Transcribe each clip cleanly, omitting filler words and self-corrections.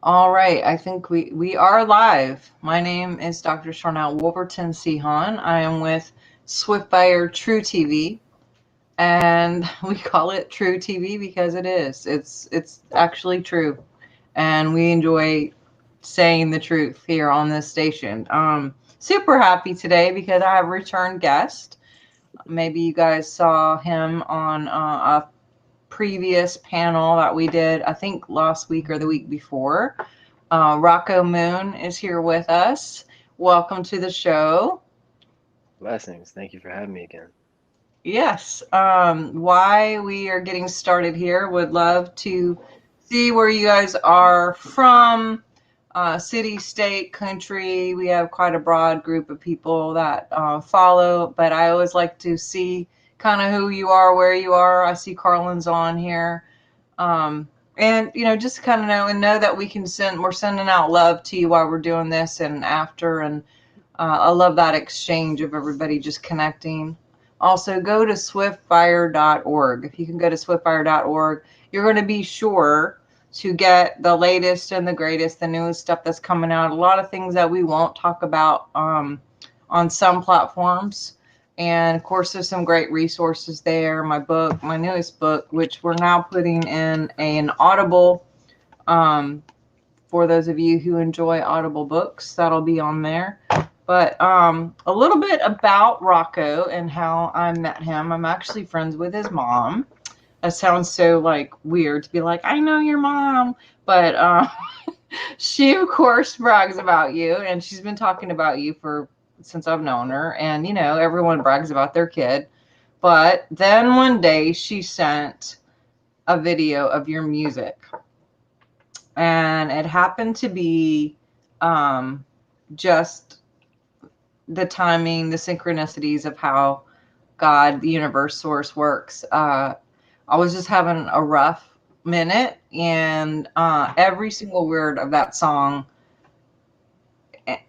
All right, I think we are live. My name is Dr. Sharnael Wolverton Sihon. I am with Swiftfire True TV, and we call it True TV because it is. It's actually true, and we enjoy saying the truth here on this station. Super happy today because I have a return guest. Maybe you guys saw him on a previous panel that we did, I think last week or the week before. Rocco Moon is here with us. Welcome to the show. Blessings. Thank you for having me again. Yes. Why we are getting started here, would love to see where you guys are from, city, state, country. We have quite a broad group of people that follow, but I always like to see kind of who you are, where you are. I see Carlin's on here. And just kind of know that we're sending out love to you while we're doing this and after. And I love that exchange of everybody just connecting. Also, go to swiftfire.org. If you can go to swiftfire.org, you're going to be sure to get the latest and the greatest, the newest stuff that's coming out. A lot of things that we won't talk about on some platforms. And of course, there's some great resources there. My book, my newest book, which we're now putting in an Audible. For those of you who enjoy Audible books, that'll be on there. But a little bit about Rocco and how I met him. I'm actually friends with his mom. That sounds so like weird to be like, I know your mom, but she of course brags about you, and she's been talking about you for since I've known her. And everyone brags about their kid. But then one day she sent a video of your music, and it happened to be just the timing, the synchronicities of how God, the universe, source works. I was just having a rough minute, and every single word of that song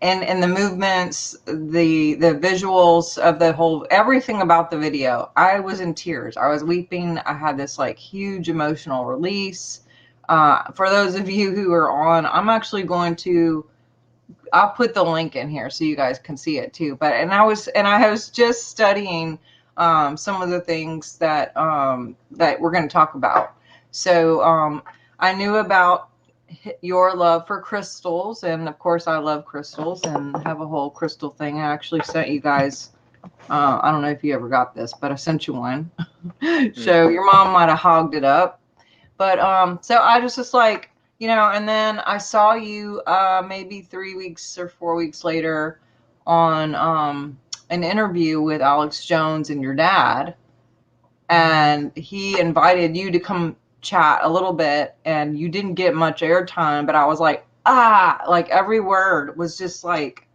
and the movements, the visuals of the whole, everything about the video, I was in tears. I was weeping. I had this like huge emotional release. For those of you who are on, I'm actually going to, I'll put the link in here so you guys can see it too. But I was just studying some of the things that we're going to talk about. So I knew about your love for crystals, and of course I love crystals and have a whole crystal thing. I actually sent you guys. I don't know if you ever got this, but I sent you one. So your mom might have hogged it up. But so I was just like, and then I saw you maybe 3 weeks or 4 weeks later on an interview with Alex Jones and your dad, and he invited you to come chat a little bit, and you didn't get much airtime, but I was like, like every word was just like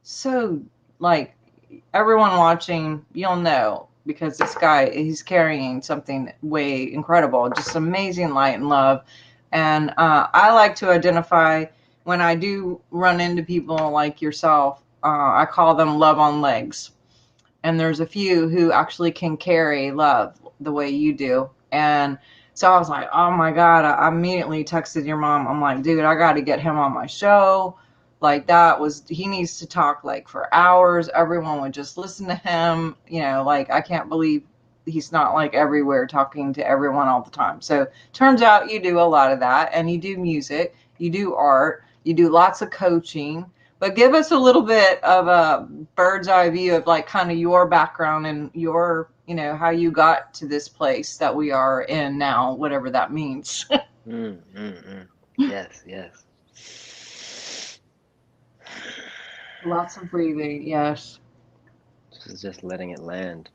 so, like, everyone watching, you'll know, because this guy, he's carrying something way incredible, just amazing light and love. And I like to identify when I do run into people like yourself, I call them love on legs. And there's a few who actually can carry love the way you do. And so I was like, oh my God, I immediately texted your mom. I'm like, dude, I got to get him on my show. Like, he needs to talk like for hours. Everyone would just listen to him. Like, I can't believe he's not like everywhere talking to everyone all the time. So turns out you do a lot of that, and you do music, you do art, you do lots of coaching. But give us a little bit of a bird's eye view of like kind of your background and your, how you got to this place that we are in now, whatever that means. Yes, yes. Lots of breathing. Yes. This is just letting it land.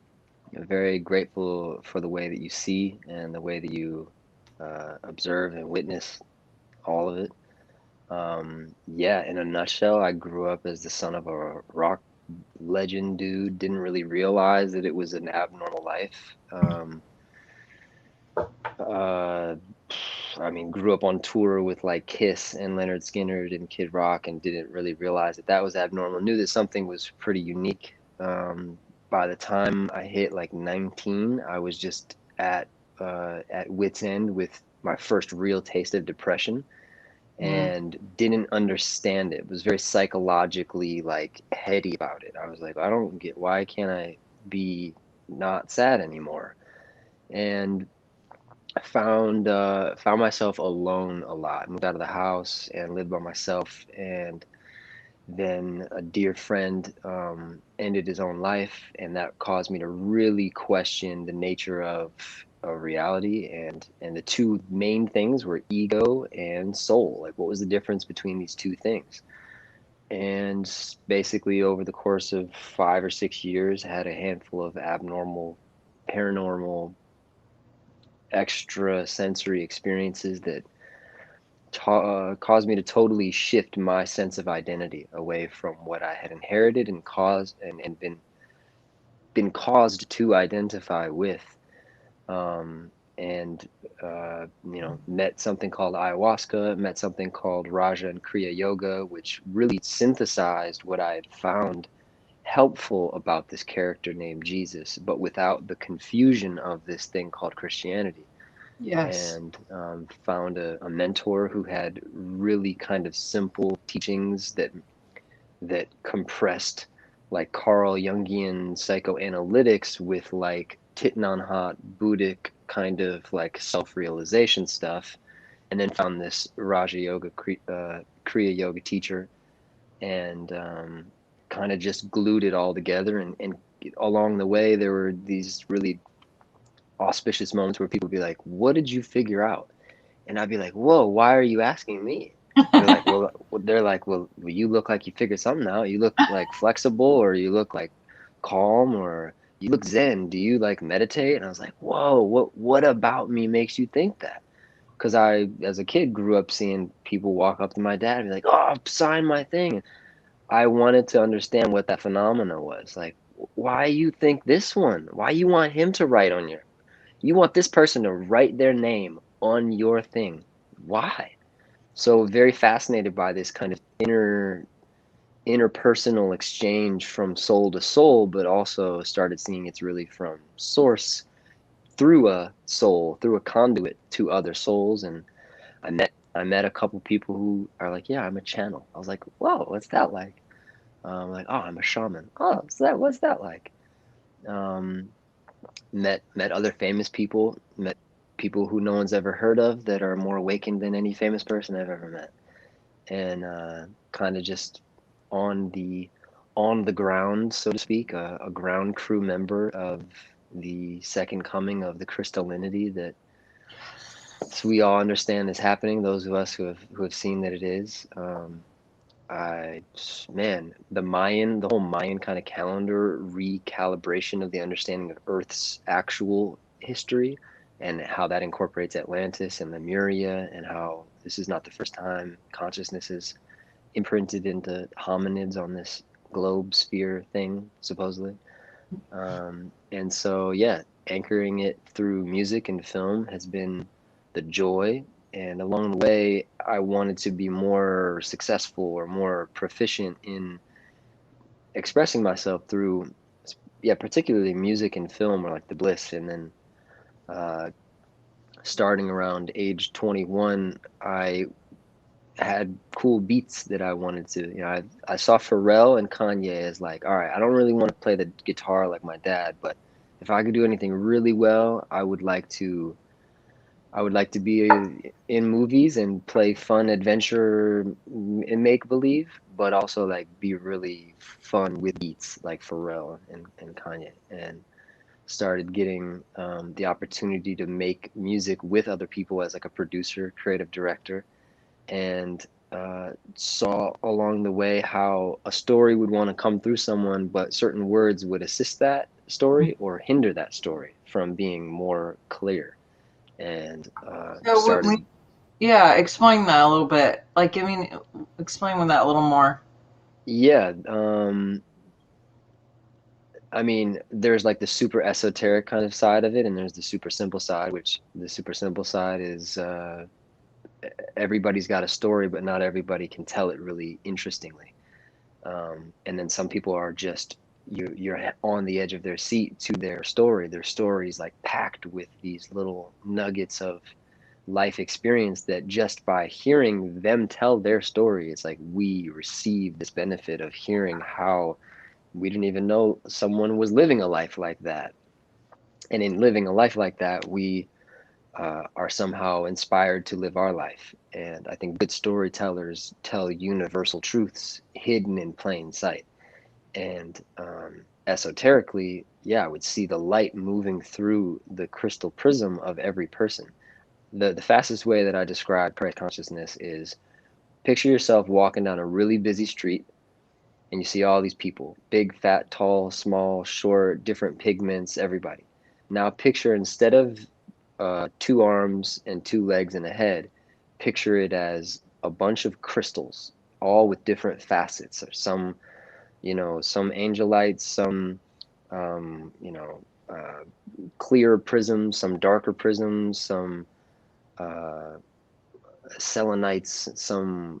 I'm very grateful for the way that you see and the way that you observe and witness all of it. Yeah, in a nutshell, I grew up as the son of a rock legend dude. Didn't really realize that it was an abnormal life. Uh, I mean, grew up on tour with like Kiss and Leonard Skinner and Kid Rock, and didn't really realize that that was abnormal. Knew that something was pretty unique. By the time I hit like 19, I was just at wit's end with my first real taste of depression, Mm. and didn't understand it. Was very psychologically like heady about it. I was like, I don't get, why can't I be not sad anymore? And I found myself alone a lot. Moved out of the house and lived by myself. And then a dear friend ended his own life, and that caused me to really question the nature of reality. And the two main things were ego and soul. Like, what was the difference between these two things? And basically, over the course of 5 or 6 years, I had a handful of abnormal, paranormal, extra sensory experiences that caused me to totally shift my sense of identity away from what I had inherited and caused and been caused to identify with. And met something called ayahuasca, met something called Raja and Kriya Yoga, which really synthesized what I had found helpful about this character named Jesus, but without the confusion of this thing called Christianity. Yes. And found a mentor who had really kind of simple teachings that compressed like Carl Jungian psychoanalytics with like Thich Nhat Hanh Buddhic kind of like self-realization stuff, and then found this Raja Yoga Kriya Yoga teacher, and kind of just glued it all together. And along the way, there were these really auspicious moments where people would be like, "What did you figure out?" And I'd be like, "Whoa, why are you asking me?" They're like, well, you look like you figured something out. You look like flexible, or you look like calm, or you look zen. Do you like meditate? And I was like, "Whoa, what about me makes you think that?" Because I, as a kid, grew up seeing people walk up to my dad and be like, "Oh, sign my thing." I wanted to understand what that phenomena was. Like, why you think this one? Why you want him to write on your? You want this person to write their name on your thing? Why? So very fascinated by this kind of interpersonal exchange from soul to soul, but also started seeing it's really from source through a soul, through a conduit to other souls. And I met a couple people who are like, yeah, I'm a channel. I was like, whoa, what's that like? Like, oh, I'm a shaman. Oh, what's that like? Um, met other famous people, met people who no one's ever heard of that are more awakened than any famous person I've ever met. And kind of just on the ground, so to speak, a ground crew member of the second coming of the crystallinity that we all understand is happening. Those of us who have seen that it is. I Man, the whole Mayan kind of calendar recalibration of the understanding of Earth's actual history and how that incorporates Atlantis and Lemuria, and how this is not the first time consciousness is imprinted into hominids on this globe sphere thing, supposedly. And so, yeah, anchoring it through music and film has been the joy. And along the way, I wanted to be more successful or more proficient in expressing myself through, yeah, particularly music and film, or like the bliss. And then uh, starting around age 21, I had cool beats that I wanted to, I saw Pharrell and Kanye as like, all right, I don't really want to play the guitar like my dad, but if I could do anything really well, I would like to be in movies and play fun adventure and make believe, but also like be really fun with beats like Pharrell and Kanye, and started getting the opportunity to make music with other people as like a producer, creative director, and saw along the way how a story would want to come through someone, but certain words would assist that story or hinder that story from being more clear. And So started, yeah, explain that a little bit. Like, I mean, explain with that a little more. yeah. I mean, there's like the super esoteric kind of side of it, and there's the super simple side, which the super simple side is everybody's got a story, but not everybody can tell it really interestingly. And then some people are just you're on the edge of their seat to their story. Their story is like packed with these little nuggets of life experience that just by hearing them tell their story, it's like we receive this benefit of hearing how we didn't even know someone was living a life like that. And in living a life like that, we are somehow inspired to live our life. And I think good storytellers tell universal truths hidden in plain sight. And esoterically, yeah, I would see the light moving through the crystal prism of every person. The fastest way that I describe Christ consciousness is picture yourself walking down a really busy street and you see all these people, big, fat, tall, small, short, different pigments, everybody. Now picture, instead of 2 arms and 2 legs and a head, picture it as a bunch of crystals, all with different facets. Or some, some angel lights, some, clear prisms, some darker prisms, some uh, selenites, some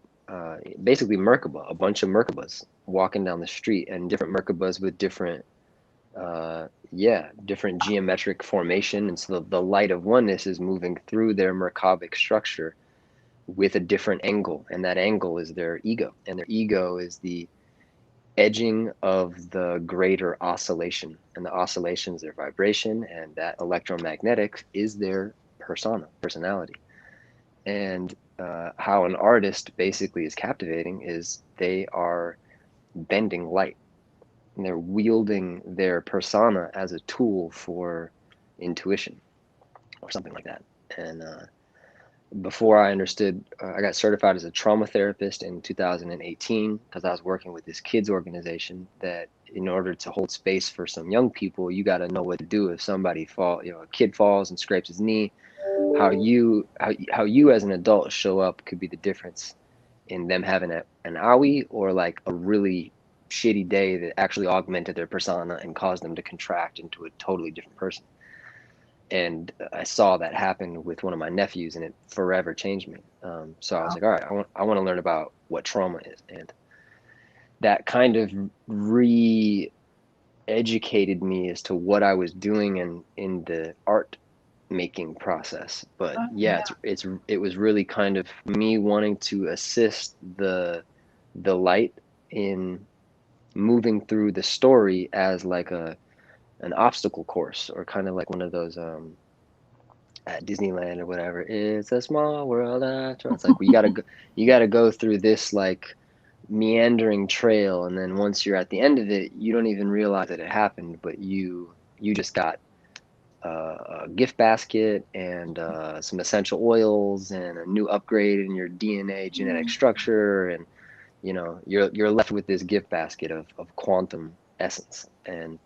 basically Merkaba, a bunch of Merkabas walking down the street, and different Merkabas with different, different geometric formation. And so the light of oneness is moving through their Merkabic structure with a different angle, and that angle is their ego, and their ego is the edging of the greater oscillation, and the oscillation is their vibration, and that electromagnetic is their personality. And how an artist basically is captivating is they are bending light, and they're wielding their persona as a tool for intuition or something like that. And before I understood, I got certified as a trauma therapist in 2018 because I was working with this kids organization that in order to hold space for some young people, you got to know what to do if somebody a kid falls and scrapes his knee. How you as an adult show up could be the difference in them having an owie or like a really shitty day that actually augmented their persona and caused them to contract into a totally different person. And I saw that happen with one of my nephews, and it forever changed me. So I was like, all right, I want to learn about what trauma is, and that kind of re-educated me as to what I was doing in the art making process. But yeah, it was really kind of me wanting to assist the light in moving through the story as like an obstacle course, or kind of like one of those at Disneyland or whatever. It's a small world after all. It's like you gotta go through this like meandering trail, and then once you're at the end of it, you don't even realize that it happened, but you just got a gift basket and some essential oils and a new upgrade in your DNA genetic structure, and you're left with this gift basket of quantum essence. And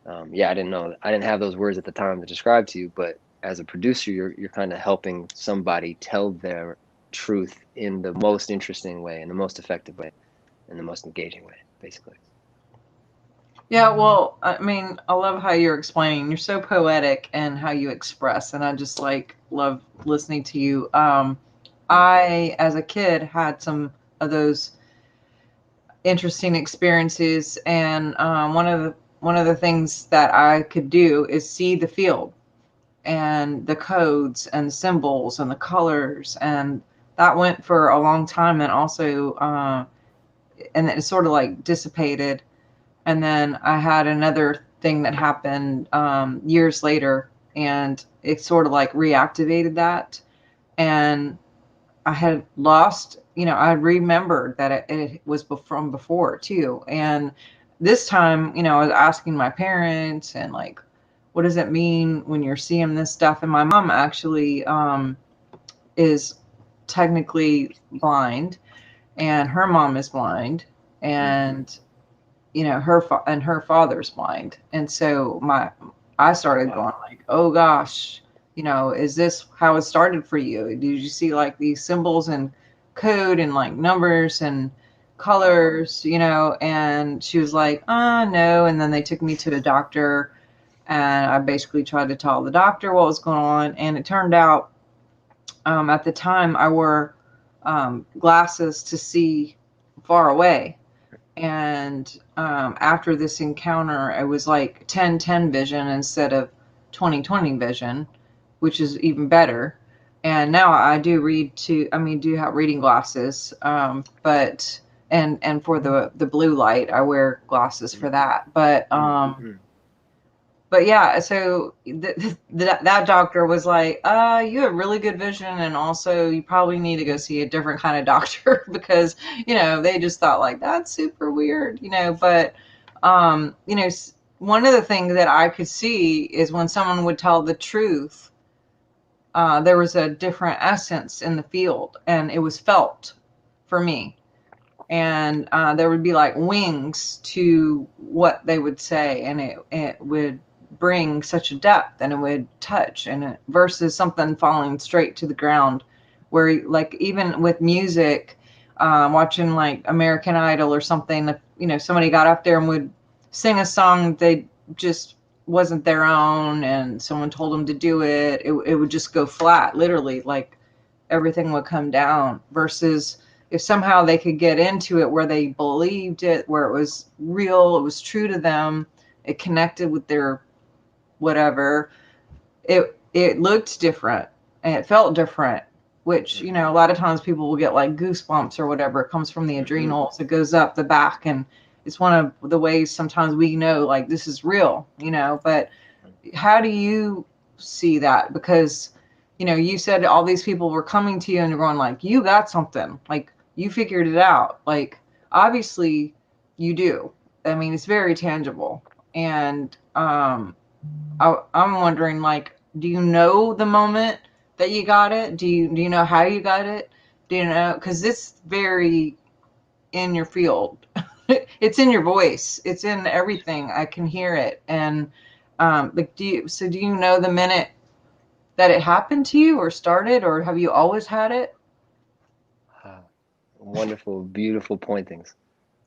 I didn't have those words at the time to describe to you, but as a producer, you're kind of helping somebody tell their truth in the most interesting way, in the most effective way, in the most engaging way, basically. Yeah, well, I mean, I love how you're explaining. You're so poetic and how you express, and I just like love listening to you. I, as a kid, had some of those interesting experiences, and one of the things that I could do is see the field and the codes and the symbols and the colors, and that went for a long time, and also and it sort of like dissipated. And then I had another thing that happened years later, and it sort of like reactivated that. And I had lost, I remembered that it was from before too. And this time, I was asking my parents and like, what does it mean when you're seeing this stuff? And my mom actually is technically blind, and her mom is blind, and her father's blind. And so I started going like, oh gosh, is this how it started for you? Did you see like these symbols and code and like numbers and colors, and she was like, no. And then they took me to the doctor, and I basically tried to tell the doctor what was going on. And it turned out, at the time I wore glasses to see far away. And after this encounter, it was like 10/10 vision instead of 20/20 vision, which is even better. And now I do read to, I mean, do have reading glasses, but and for the blue light, I wear glasses for that. But yeah, so that doctor was like, you have really good vision, and also you probably need to go see a different kind of doctor because, they just thought like, that's super weird, but, one of the things that I could see is when someone would tell the truth, there was a different essence in the field, and it was felt for me. And there would be like wings to what they would say, and it would bring such a depth, and it would touch, and versus something falling straight to the ground, where like even with music, watching like American Idol or something, somebody got up there and would sing a song they just wasn't their own, and someone told them to do it, it would just go flat, literally, like everything would come down. Versus if somehow they could get into it where they believed it, where it was real, it was true to them, it connected with their whatever, it looked different and it felt different, which, a lot of times people will get like goosebumps or whatever. It comes from the adrenals, it goes up the back, and it's one of the ways sometimes we know like this is real, but how do you see that? Because, you said all these people were coming to you and you're going like, you got something, like you figured it out. Like, obviously you do. I mean, it's very tangible. And I'm wondering, like, do you know the moment that you got it? Do you know how you got it? Do you know? Because it's very in your field. It's in your voice. It's in everything. I can hear it. And like, do you know the minute that it happened to you or started, or have you always had it? Wonderful, beautiful pointings.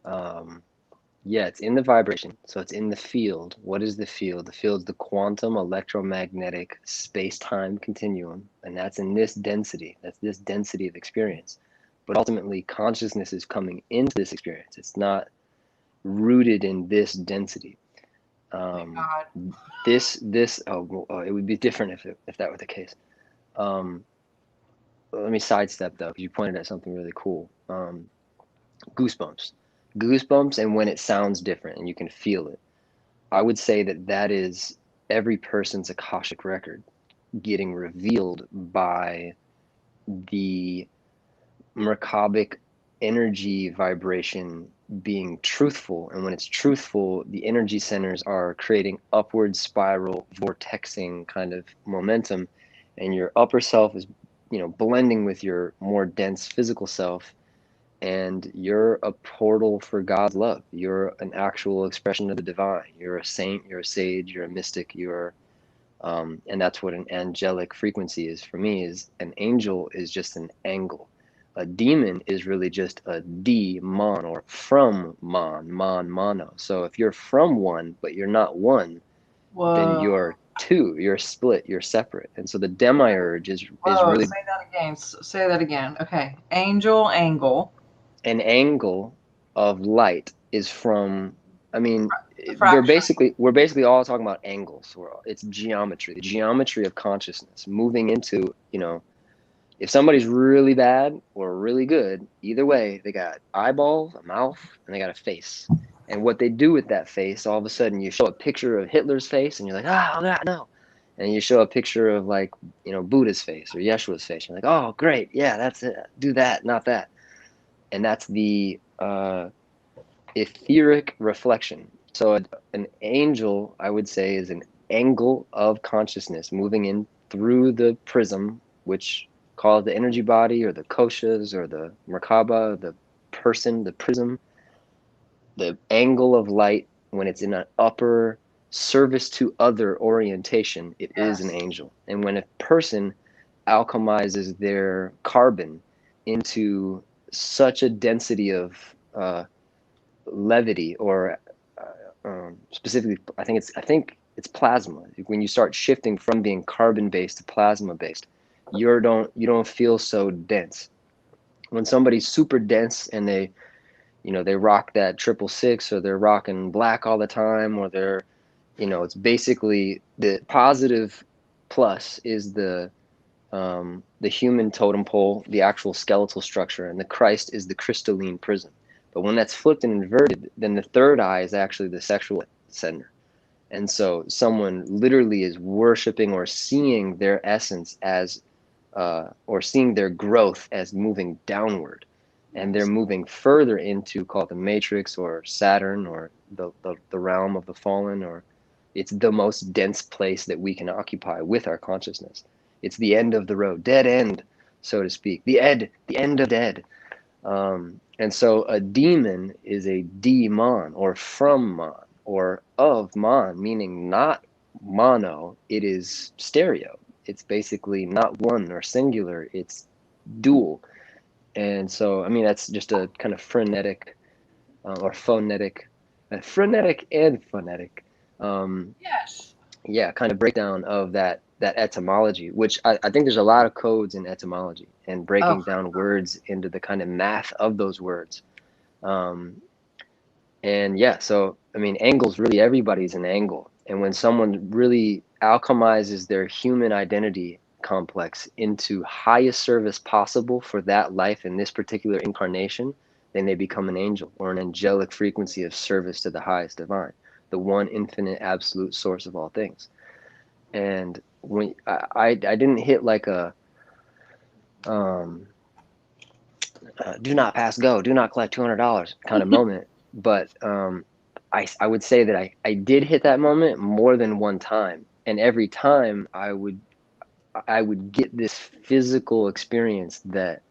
Yeah, it's in the vibration, so it's in the field. What is the field? The field's the quantum electromagnetic space-time continuum, and that's in this density. That's this density of experience. But ultimately, consciousness is coming into this experience. It's not rooted in this density. Thank God. It would be different if that were the case. Um, Let me sidestep though, because you pointed at something really cool. Goosebumps, goosebumps, and when it sounds different and you can feel it. I would say that that is every person's Akashic record getting revealed by the Merkabic energy vibration being truthful. And when it's truthful, the energy centers are creating upward spiral, vortexing kind of momentum. And your upper self is, blending with your more dense physical self. And you're a portal for God's love. You're an actual expression of the divine. You're a saint, you're a sage, you're a mystic, and that's what an angelic frequency is for me. Is an angel is just an angle. A demon is really just a demon, or from mono. So if you're from one but you're not one, then Whoa. you're two. You're split. You're separate. And so the demiurge is Whoa. really Say that again. Say that again. Okay. Angel, angle, an angle of light is from. I mean, fraction. we're basically all talking about angles. It's geometry, the geometry of consciousness moving into, if somebody's really bad or really good, either way, they got eyeballs, a mouth, and they got a face. And what they do with that face, all of a sudden you show a picture of Hitler's face and you're like, no. And you show a picture of like, Buddha's face or Yeshua's face. You're like, oh, great. Yeah, that's it. Do that, not that. And that's the etheric reflection. So an angel, I would say, is an angle of consciousness moving in through the prism, which called the energy body or the koshas or the Merkaba, the person, the prism, the angle of light when it's in an upper service to other orientation, it is an Yes. angel. And when a person alchemizes their carbon into such a density of levity, or specifically, I think it's plasma. When you start shifting from being carbon based to plasma based, you don't feel so dense. When somebody's super dense and they rock that 666, or they're rocking black all the time, or it's basically the positive plus is the the human totem pole, the actual skeletal structure, and the Christ is the crystalline prism. But when that's flipped and inverted, then the third eye is actually the sexual center. And so someone literally is worshiping or seeing their essence as, or seeing their growth as moving downward. And they're moving further into, call it the matrix or Saturn or the realm of the fallen, or it's the most dense place that we can occupy with our consciousness. It's the end of the road, dead end, so to speak. The end of dead. And so a demon is a demon or from mon or of mon, meaning not mono, it is stereo. It's basically not one or singular, it's dual. And so, I mean, that's just a kind of frenetic or phonetic, frenetic and phonetic, Yes. yeah, kind of breakdown of that etymology, which I think there's a lot of codes in etymology and Oh, breaking down words into the kind of math of those words. Um, and yeah, so I mean, angles, really everybody's an angle. And when someone really alchemizes their human identity complex into highest service possible for that life in this particular incarnation, then they become an angel or an angelic frequency of service to the highest divine, the one infinite absolute source of all things. And when I didn't hit like a um, do not pass go, do not collect $200 kind of moment, but I would say that I did hit that moment more than one time, and every time I would get this physical experience that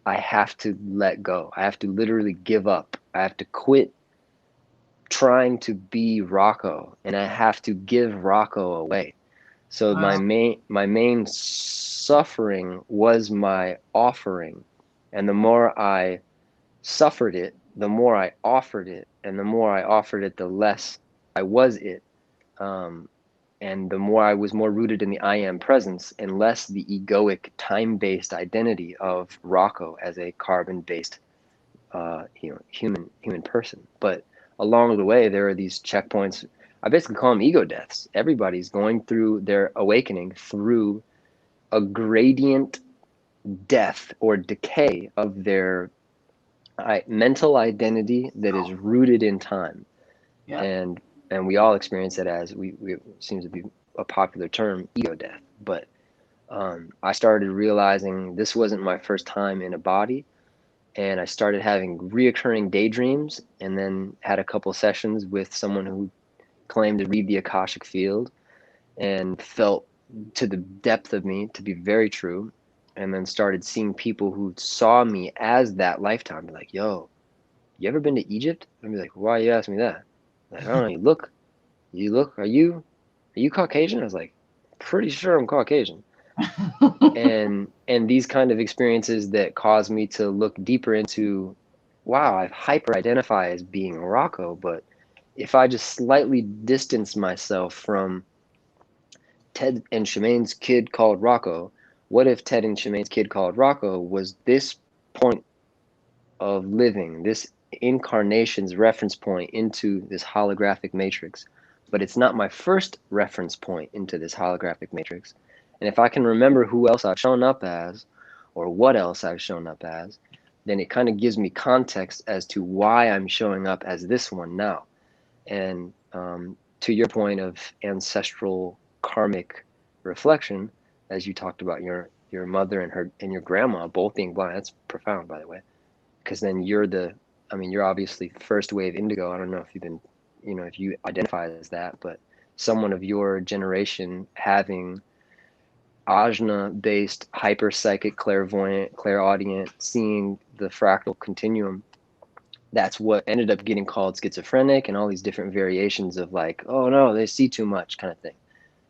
I have to let go. I have to literally give up. I have to quit trying to be Rocco, and I have to give Rocco away. So wow. my main suffering was my offering, and the more I suffered it, the more I offered it, and the more I offered it, the less I was it. Um, and the more I was more rooted in the I am presence and less the egoic time-based identity of Rocco as a carbon-based, human person. But along the way, there are these checkpoints. I basically call them ego deaths. Everybody's going through their awakening through a gradient death or decay of their mental identity that is rooted in time. Yep. And we all experience it as we seems to be a popular term, ego death. But I started realizing this wasn't my first time in a body, and I started having reoccurring daydreams, and then had a couple sessions with someone who claimed to read the Akashic field, and felt to the depth of me to be very true, and then started seeing people who saw me as that lifetime, be like, "Yo, you ever been to Egypt?" I'd be like, "Why you ask me that?" Like, I don't know. You look. Are you Caucasian? I was like, pretty sure I'm Caucasian. And these kind of experiences that caused me to look deeper into, wow, I've hyper identify as being Rocco, but if I just slightly distance myself from Ted and Shemaine's kid called Rocco, what if Ted and Shemaine's kid called Rocco was this point of living, this incarnation's reference point into this holographic matrix? But it's not my first reference point into this holographic matrix. And if I can remember who else I've shown up as, or what else I've shown up as, then it kind of gives me context as to why I'm showing up as this one now. And to your point of ancestral karmic reflection, as you talked about your mother and her and your grandma both being blind, that's profound, by the way, because then you're obviously first wave indigo. I don't know if you've been, if you identify as that, but someone of your generation having ajna based hyperpsychic clairvoyant clairaudient seeing the fractal continuum, that's what ended up getting called schizophrenic and all these different variations of like, oh no, they see too much kind of thing.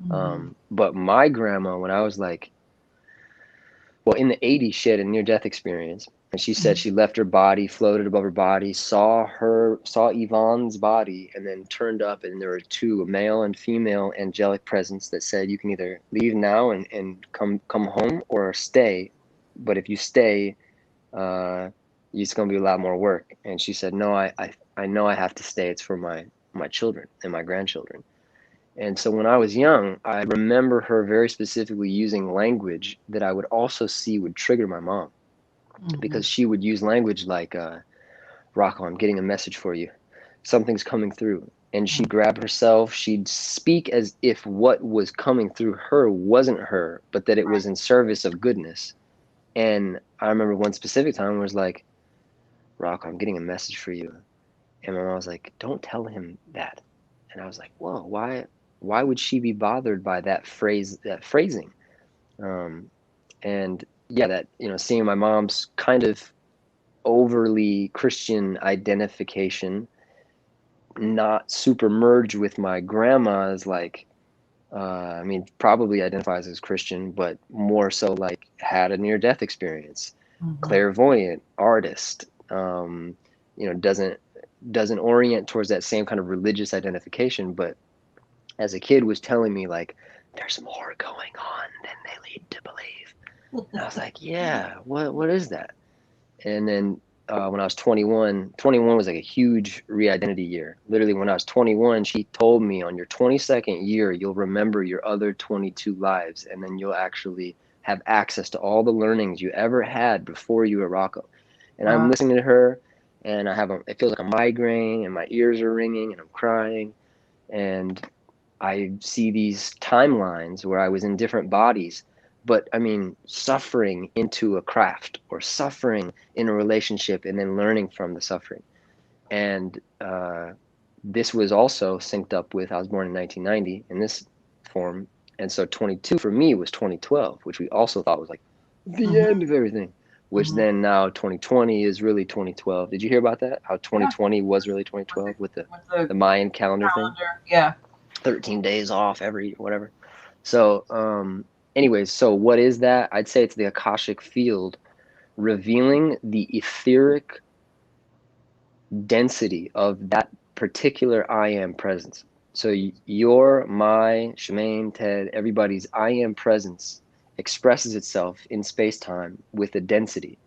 Mhm. But my grandma, when I was like, well, in the 80s, she had a near death experience. And she said she left her body, floated above her body, saw Yvonne's body, and then turned up, and there were two, a male and female angelic presence that said, you can either leave now and come home or stay. But if you stay, it's going to be a lot more work. And she said, no, I know I have to stay. It's for my children and my grandchildren. And so when I was young, I remember her very specifically using language that I would also see would trigger my mom, because she would use language like, Rocco, I'm getting a message for you. Something's coming through. And she'd grab herself, she'd speak as if what was coming through her wasn't her, but that it was in service of goodness. And I remember one specific time where it was like, Rocco, I'm getting a message for you. And my mom was like, don't tell him that. And I was like, whoa, why would she be bothered by that phrase, that phrasing? Um, and yeah, that, seeing my mom's kind of overly Christian identification not super merged with my grandma's, like, probably identifies as Christian, but more so like had a near death experience, clairvoyant, artist, doesn't orient towards that same kind of religious identification, but as a kid was telling me like, there's more going on than they lead to believe. And I was like, yeah, what is that? And then when I was 21, 21 was like a huge re-identity year. Literally, when I was 21, she told me, on your 22nd year, you'll remember your other 22 lives, and then you'll actually have access to all the learnings you ever had before you were Rocco. And I'm listening to her, and it feels like a migraine, and my ears are ringing, and I'm crying, and I see these timelines where I was in different bodies, but suffering into a craft, or suffering in a relationship, and then learning from the suffering. And this was also synced up with, I was born in 1990 in this form. And so 22 for me was 2012, which we also thought was like the end of everything, which then now 2020 is really 2012. Did you hear about that? How 2020 was really 2012 with the Mayan calendar thing? Yeah. 13 days off every whatever. So, anyways, so what is that? I'd say it's the Akashic field revealing the etheric density of that particular I am presence. So your, my, Shemaine, Ted, everybody's I am presence expresses itself in space-time with a density.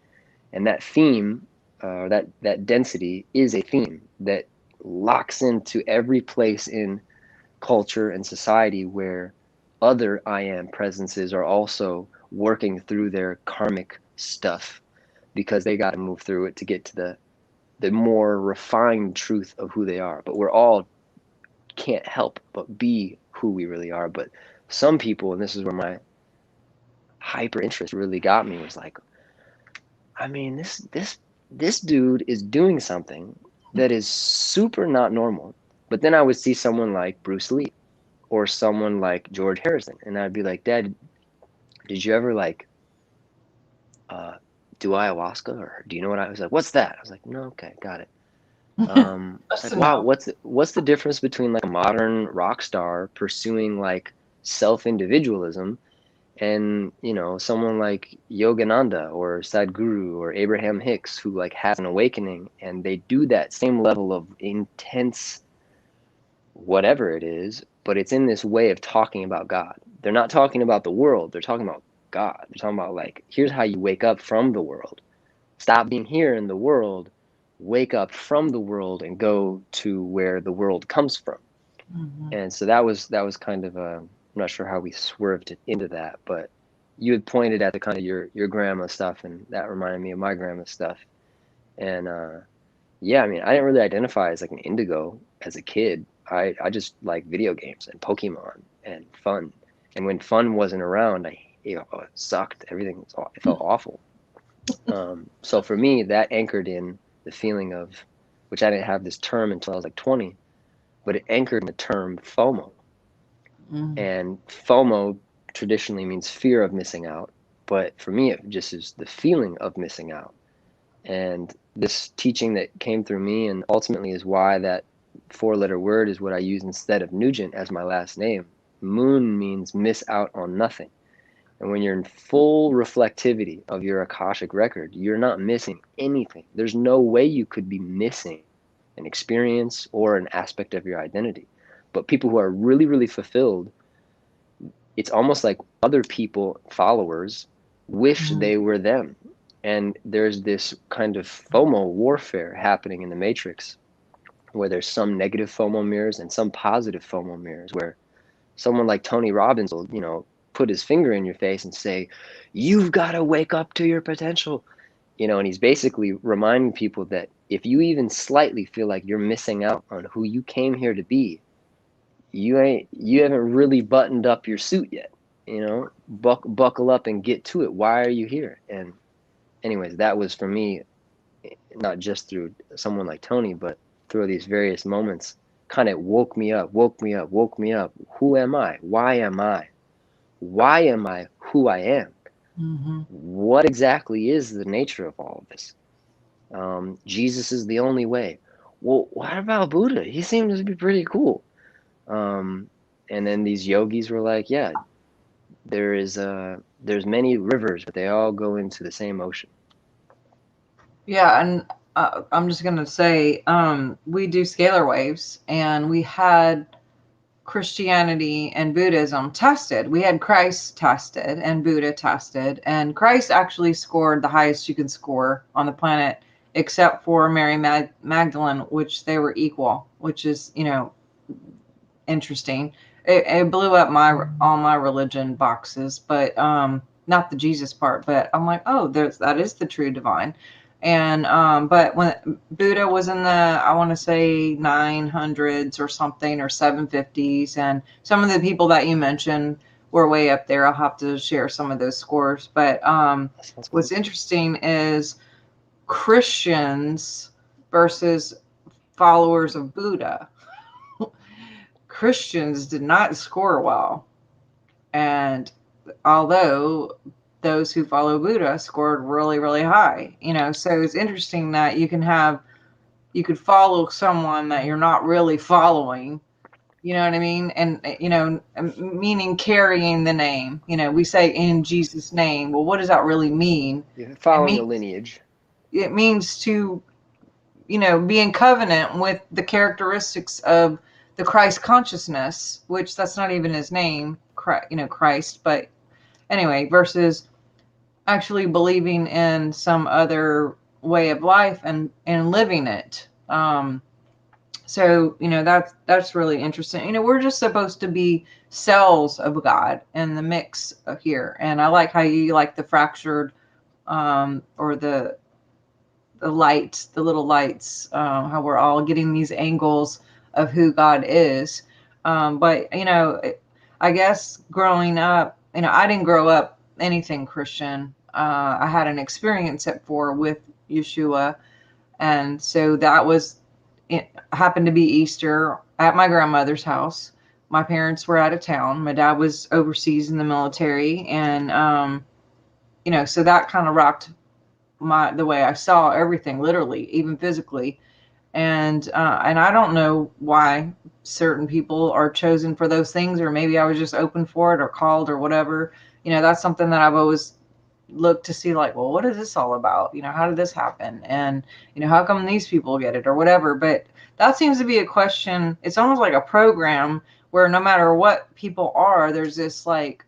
And that theme, that density is a theme that locks into every place in culture and society where other I am presences are also working through their karmic stuff, because they got to move through it to get to the more refined truth of who they are. But we're all can't help but be who we really are. But some people, and this is where my hyper interest really got me, was like, this dude is doing something that is super not normal. But then I would see someone like Bruce Lee or someone like George Harrison, and I'd be like, Dad, did you ever like do ayahuasca, or do you know what I was like? What's that? I was like, no, okay, got it. Like, wow, what's the difference between like a modern rock star pursuing like self-individualism and someone like Yogananda or Sadhguru or Abraham Hicks, who like has an awakening and they do that same level of intense whatever it is, but it's in this way of talking about God. They're not talking about the world, they're talking about God. They're talking about like, here's how you wake up from the world. Stop being here in the world, wake up from the world and go to where the world comes from. And so that was kind of I'm not sure how we swerved into that, but you had pointed at the kind of your grandma stuff, and that reminded me of my grandma's stuff. And yeah, I didn't really identify as like an indigo as a kid. I just like video games and Pokemon and fun. And when fun wasn't around, it sucked. Everything it felt awful. So for me, that anchored in the feeling of, which I didn't have this term until I was like 20, but it anchored in the term FOMO. And FOMO traditionally means fear of missing out, but for me, it just is the feeling of missing out. And this teaching that came through me, and ultimately is why that four-letter word is what I use instead of Nugent as my last name. Moon means miss out on nothing. And when you're in full reflectivity of your Akashic record, you're not missing anything. There's no way you could be missing an experience or an aspect of your identity. But people who are really, really fulfilled, it's almost like other people, followers, wish they were them. And there's this kind of FOMO warfare happening in the Matrix, where there's some negative FOMO mirrors and some positive FOMO mirrors, where someone like Tony Robbins will, put his finger in your face and say, you've got to wake up to your potential, and he's basically reminding people that if you even slightly feel like you're missing out on who you came here to be, you haven't really buttoned up your suit yet. Buckle up and get to it. Why are you here? And anyways, that was for me, not just through someone like Tony, but through these various moments, kind of woke me up. Who am I? Why am I? Why am I who I am? Mm-hmm. What exactly is the nature of all of this? Jesus is the only way. Well, what about Buddha? He seems to be pretty cool. And then these yogis were like, yeah, there's many rivers, but they all go into the same ocean. Yeah, and I'm just gonna say, we do scalar waves, and we had Christianity and Buddhism tested. We had Christ tested and Buddha tested, and Christ actually scored the highest you could score on the planet, except for Mary Magdalene, which they were equal, which is, interesting. It blew up all my religion boxes, but not the Jesus part. But I'm like, oh, that is the true divine. And but when Buddha was in the, I want to say 900s or something, or 750s, and some of the people that you mentioned were way up there. I'll have to share some of those scores. But what's interesting is Christians versus followers of Buddha. Christians did not score well. And although those who follow Buddha scored really, really high, so it's interesting that you could follow someone that you're not really following, you know what I mean? And, meaning carrying the name, we say in Jesus' name. Well, what does that really mean? You're following a lineage. It means to, be in covenant with the characteristics of the Christ consciousness, which that's not even his name, Christ, but anyway, versus actually believing in some other way of life and living it. So, that's really interesting. We're just supposed to be cells of God in the mix here. And I like how you like the fractured, or the lights, the little lights, how we're all getting these angles of who God is. But, I guess growing up, I didn't grow up anything Christian. I had an experience with Yeshua. And so it happened to be Easter at my grandmother's house. My parents were out of town. My dad was overseas in the military. And, so that kind of rocked the way I saw everything, literally, even physically. And I don't know why certain people are chosen for those things, or maybe I was just open for it or called or whatever. That's something that I've always looked to see, like, well, what is this all about? How did this happen? And, how come these people get it or whatever? But that seems to be a question. It's almost like a program where no matter what people are, there's this like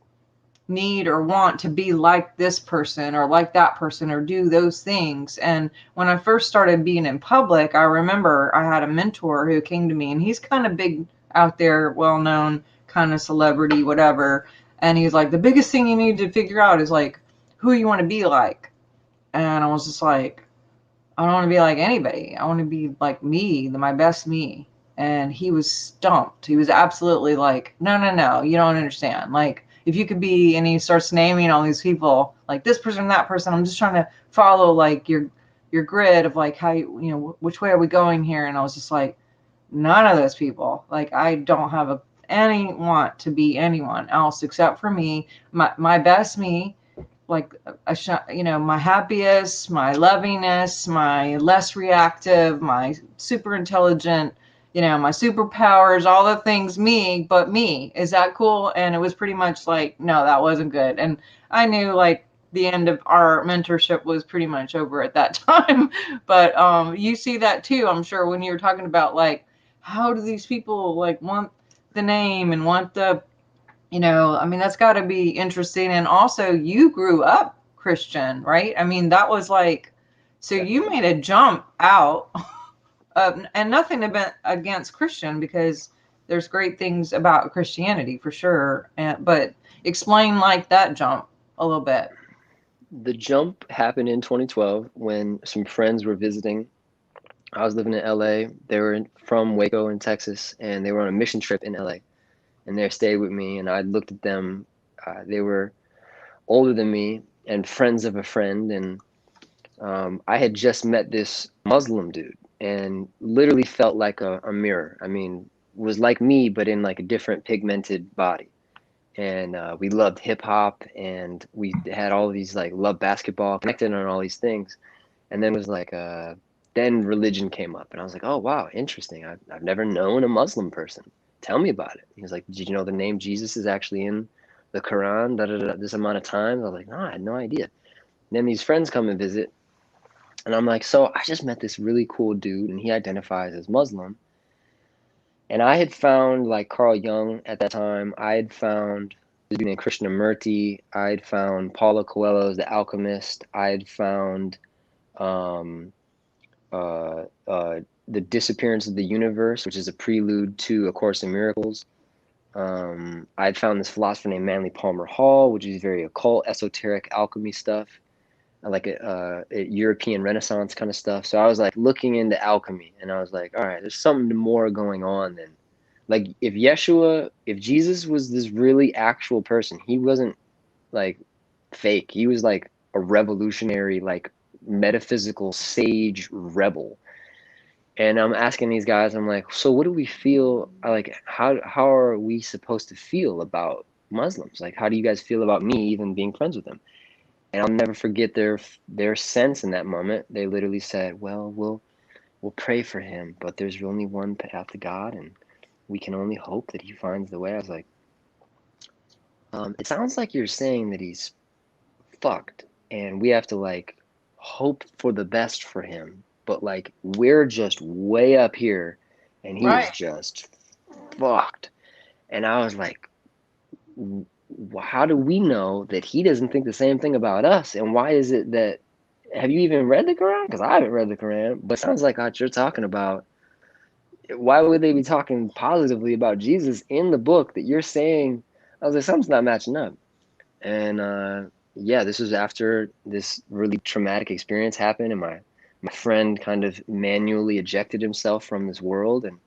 need or want to be like this person or like that person or do those things. And when I first started being in public, I remember I had a mentor who came to me, and he's kind of big out there, well-known kind of celebrity, whatever. And he's like, the biggest thing you need to figure out is like who you want to be like. And I was just like, I don't want to be like anybody. I want to be like me, my best me. And he was stumped. He was absolutely like, no, you don't understand. Like, if you could be, and he starts naming all these people, like this person, that person. I'm just trying to follow like your grid of like how which way are we going here? And I was just like, none of those people. Like, I don't have any want to be anyone else except for me, my best me, like my happiest, my lovingness, my less reactive, my super intelligent, my superpowers, all the things, me, but me. Is that cool? And it was pretty much like, no, that wasn't good. And I knew like the end of our mentorship was pretty much over at that time. But you see that too, I'm sure, when you were talking about like, how do these people like want the name and want the, I mean, that's got to be interesting. And also, you grew up Christian, right? I mean, that was like, so you made a jump out. And nothing against Christian, because there's great things about Christianity for sure. But explain like that jump a little bit. The jump happened in 2012 when some friends were visiting. I was living in LA. They were from Waco in Texas, and they were on a mission trip in LA. And they stayed with me, and I looked at them. They were older than me and friends of a friend, and I had just met this Muslim dude, and literally felt like a mirror. I mean, was like me, but in like a different pigmented body. And we loved hip hop, and we had all these like love basketball, connected on all these things. And then was like, then religion came up, and I was like, oh wow, interesting. I've never known a Muslim person. Tell me about it. He was like, did you know the name Jesus is actually in the Quran? Da, da, da, this amount of times. I was like, no, I had no idea. And then these friends come and visit, and I'm like, so I just met this really cool dude, and he identifies as Muslim. And I had found like Carl Jung at that time. I had found this dude named Krishnamurti. I had found Paulo Coelho's The Alchemist. I had found um, The Disappearance of the Universe, which is a prelude to A Course in Miracles. I had found this philosopher named Manly Palmer Hall, which is very occult, esoteric alchemy stuff. I like European Renaissance kind of stuff. So I was like looking into alchemy, and I was like, all right, there's something more going on than like if Jesus was this really actual person, he wasn't like fake. He was like a revolutionary, like metaphysical sage rebel. And I'm asking these guys, I'm like, so what do we feel like? How are we supposed to feel about Muslims? Like, how do you guys feel about me even being friends with them? And I'll never forget their sense in that moment. They literally said, "Well, we'll pray for him, but there's only one path to God, and we can only hope that he finds the way." I was like, "It sounds like you're saying that he's fucked, and we have to like hope for the best for him, but like we're just way up here, and he is Right. just fucked." And I was like, how do we know that he doesn't think the same thing about us? And why is it that, have you even read the Quran? Because I haven't read the Quran, but it sounds like what you're talking about. Why would they be talking positively about Jesus in the book that you're saying? I was like, something's not matching up. And yeah, this was after this really traumatic experience happened, and my friend kind of manually ejected himself from this world, and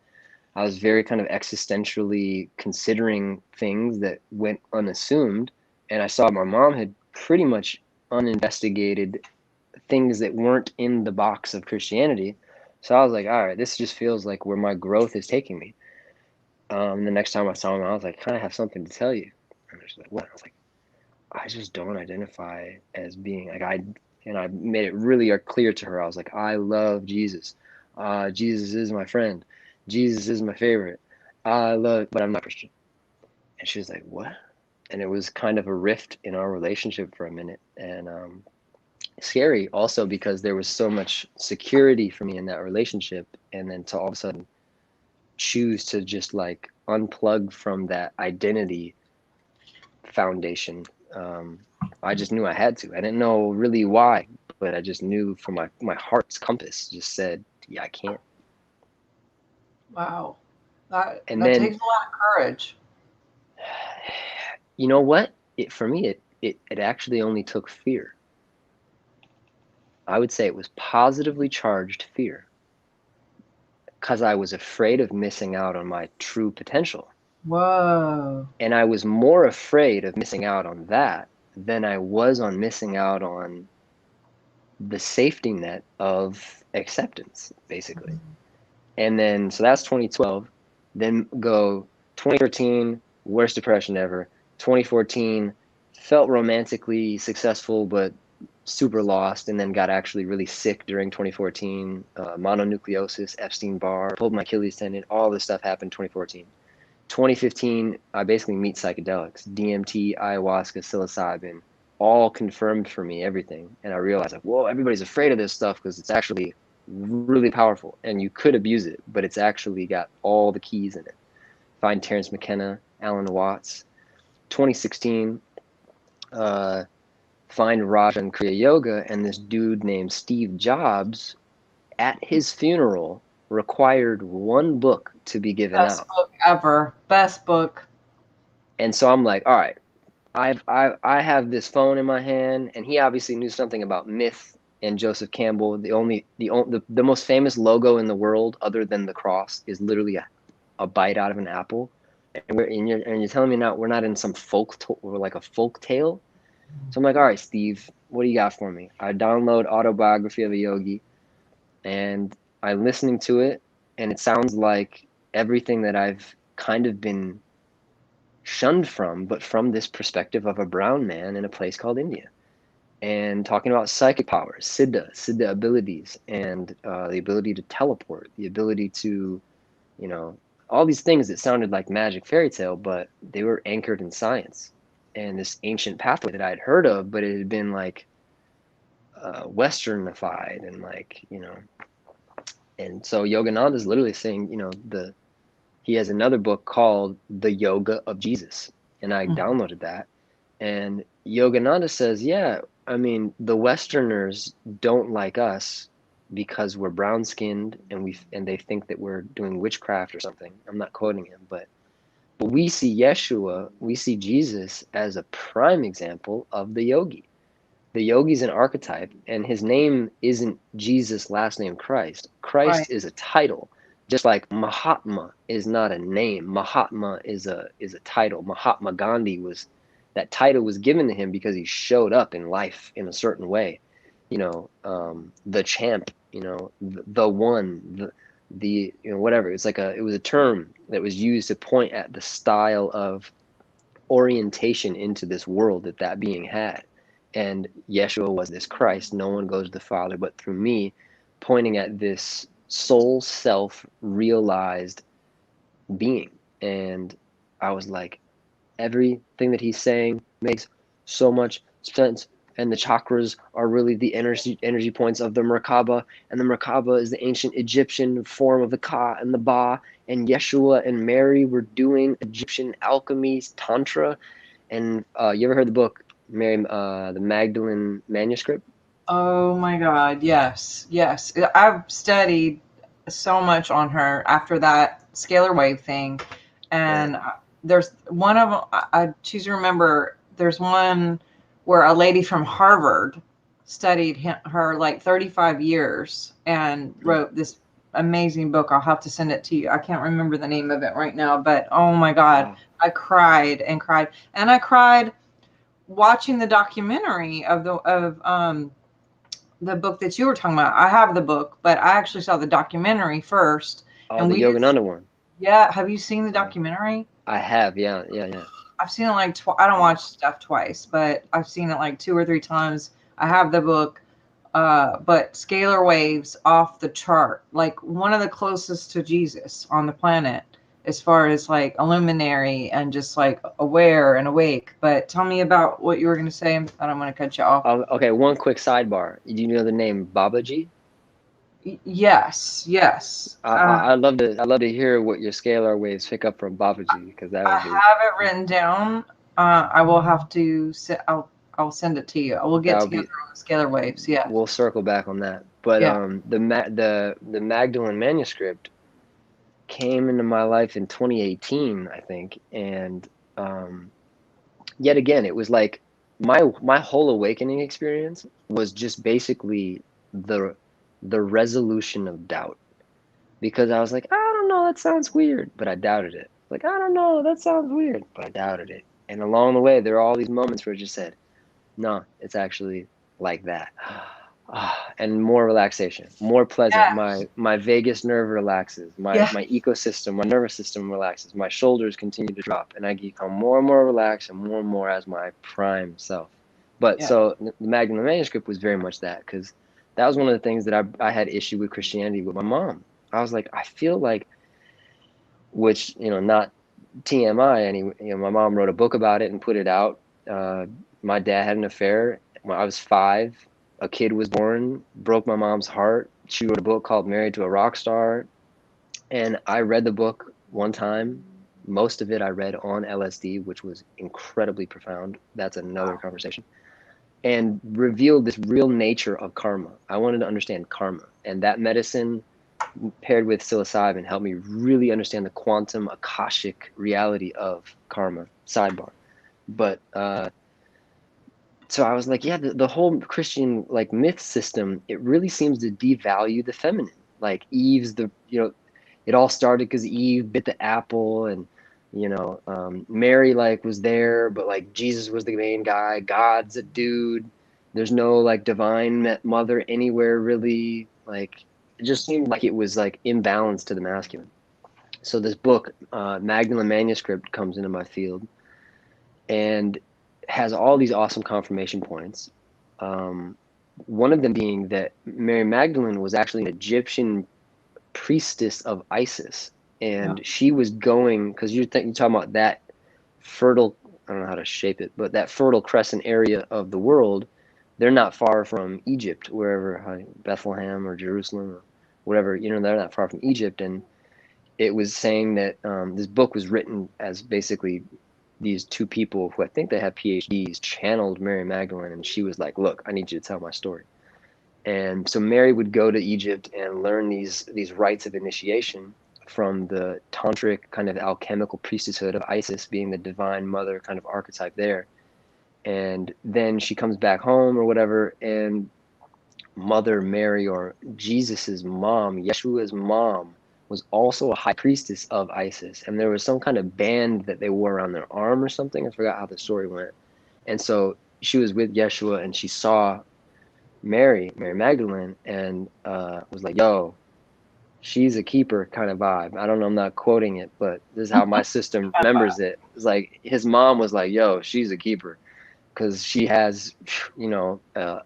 I was very kind of existentially considering things that went unassumed. And I saw my mom had pretty much uninvestigated things that weren't in the box of Christianity. So I was like, all right, this just feels like where my growth is taking me. The next time I saw him, I was like, kind of have something to tell you. And she's like, what? I was like, I just don't identify as being like and I made it really clear to her. I was like, I love Jesus. Jesus is my friend. Jesus is my favorite. I love, but I'm not Christian. And she was like, what? And it was kind of a rift in our relationship for a minute. And scary also because there was so much security for me in that relationship. And then to all of a sudden choose to just like unplug from that identity foundation. I just knew I had to. I didn't know really why, but I just knew from my heart's compass just said, yeah, I can't. Wow. That And that then, takes a lot of courage. you know what? For me, it actually only took fear. I would say it was positively charged fear because I was afraid of missing out on my true potential. Whoa. And I was more afraid of missing out on that than I was on missing out on the safety net of acceptance, basically. And then, so that's 2012. Then go 2013, worst depression ever. 2014, felt romantically successful, but super lost, and then got actually really sick during 2014. Mononucleosis, Epstein-Barr, pulled my Achilles tendon. All this stuff happened 2014. 2015, I basically meet psychedelics, DMT, ayahuasca, psilocybin, all confirmed for me everything. And I realized, like, whoa, everybody's afraid of this stuff because it's actually really powerful and you could abuse it, but it's actually got all the keys in it. Find Terrence McKenna, Alan Watts. 2016, find Raja and Kriya Yoga, and this dude named Steve Jobs at his funeral required one book to be given Best out. book ever. Best book. And so I'm like, all right, I have this phone in my hand, and he obviously knew something about myth and Joseph Campbell. The most famous logo in the world, other than the cross, is literally a bite out of an apple. And you're telling me now we're not in some we're like a folk tale. So I'm like, all right, Steve, what do you got for me? I download Autobiography of a Yogi, and I'm listening to it, and it sounds like everything that I've kind of been shunned from, but from this perspective of a brown man in a place called India, and talking about psychic powers, siddha abilities, and the ability to teleport, the ability to, you know, all these things that sounded like magic fairy tale, but they were anchored in science and this ancient pathway that I had heard of, but it had been like westernified and like, and so Yogananda is literally saying, he has another book called The Yoga of Jesus, and I downloaded that. And Yogananda says, yeah, I mean, the Westerners don't like us because we're brown skinned and they think that we're doing witchcraft or something. I'm not quoting him, but we see Yeshua, we see Jesus as a prime example of the yogi. The yogi is an archetype, and his name isn't Jesus, last name Christ. Right. Christ is a title, just like Mahatma is not a name. Mahatma is a title. Mahatma Gandhi that title was given to him because he showed up in life in a certain way. The champ. The one. Whatever. It was a term that was used to point at the style of orientation into this world that being had. And Yeshua was this Christ. No one goes to the Father but through me, pointing at this soul self realized being. And I was like, everything that he's saying makes so much sense. And the chakras are really the energy points of the Merkaba. And the Merkaba is the ancient Egyptian form of the Ka and the Ba. And Yeshua and Mary were doing Egyptian alchemy, Tantra. And you ever heard the book, Mary, the Magdalene manuscript? Oh my God. Yes. Yes. I've studied so much on her after that scalar wave thing. Yeah. And there's one of them, I choose to remember, there's one where a lady from Harvard studied her like 35 years and wrote this amazing book. I'll have to send it to you. I can't remember the name of it right now, but oh my God, Wow. I cried and cried. And I cried watching the documentary of the book that you were talking about. I have the book, but I actually saw the documentary first. Oh, And the we did, Yogananda one. yeah. Have you seen the documentary? I have, yeah, yeah, yeah. I've seen it like I don't watch stuff twice, but I've seen it like 2 or 3 times. I have the book, but scalar waves off the chart, like one of the closest to Jesus on the planet, as far as like a luminary and just like aware and awake. But tell me about what you were going to say. I don't want to cut you off. Okay, one quick sidebar. Do you know the name Babaji? Yes, yes. I'd love to hear what your scalar waves pick up from Babaji, because that I would be have it written down. I will have to. I'll send it to you. We'll that get would together be on the scalar waves. Yeah, we'll circle back on that. But yeah. the Magdalene manuscript came into my life in 2018, I think, and yet again, it was like my whole awakening experience was just basically the resolution of doubt, because I was like, I don't know, that sounds weird, but I doubted it. Like, I don't know, that sounds weird, but I doubted it. And along the way, there are all these moments where it just said, no, it's actually like that. And more relaxation, more pleasant. Yes. My vagus nerve relaxes. My Yeah. my ecosystem, my nervous system relaxes. My shoulders continue to drop, and I become more and more relaxed and more as my prime self. But Yeah. so the Magdalene manuscript was very much that, because that was one of the things that I had issue with Christianity with my mom. I was like, I feel like, which, not TMI. My mom wrote a book about it and put it out. My dad had an affair when I was 5. A kid was born, broke my mom's heart. She wrote a book called Married to a Rock Star, and I read the book one time. Most of it I read on LSD, which was incredibly profound. That's another conversation. And revealed this real nature of karma. I wanted to understand karma, and that medicine paired with psilocybin helped me really understand the quantum akashic reality of karma. Sidebar. But so I was like, yeah, the whole Christian like myth system, it really seems to devalue the feminine. Like Eve's it all started because Eve bit the apple, and Mary like was there, but like Jesus was the main guy. God's a dude. There's no like divine mother anywhere really. Like it just seemed like it was like imbalanced to the masculine. So this book, Magdalene Manuscript, comes into my field and has all these awesome confirmation points. Um, One of them being that Mary Magdalene was actually an Egyptian priestess of Isis, Yeah. and she was going because you're talking about that fertile. I don't know how to shape it, but that fertile crescent area of the world, they're not far from Egypt, wherever Bethlehem or Jerusalem or whatever. They're not far from Egypt, and it was saying that this book was written as basically these two people who I think they have PhDs channeled Mary Magdalene, and she was like, "Look, I need you to tell my story." And so Mary would go to Egypt and learn these rites of initiation from the tantric kind of alchemical priesthood of Isis, being the divine mother kind of archetype there. And then she comes back home or whatever, and Mother Mary, or Jesus's mom, Yeshua's mom, was also a high priestess of Isis, and there was some kind of band that they wore around their arm or something. I forgot how the story went. And so she was with Yeshua, and she saw Mary Magdalene, and was like, "Yo, she's a keeper," kind of vibe. I don't know, I'm not quoting it, but this is how my system remembers it. It's like his mom was like, "Yo, she's a keeper," because she has,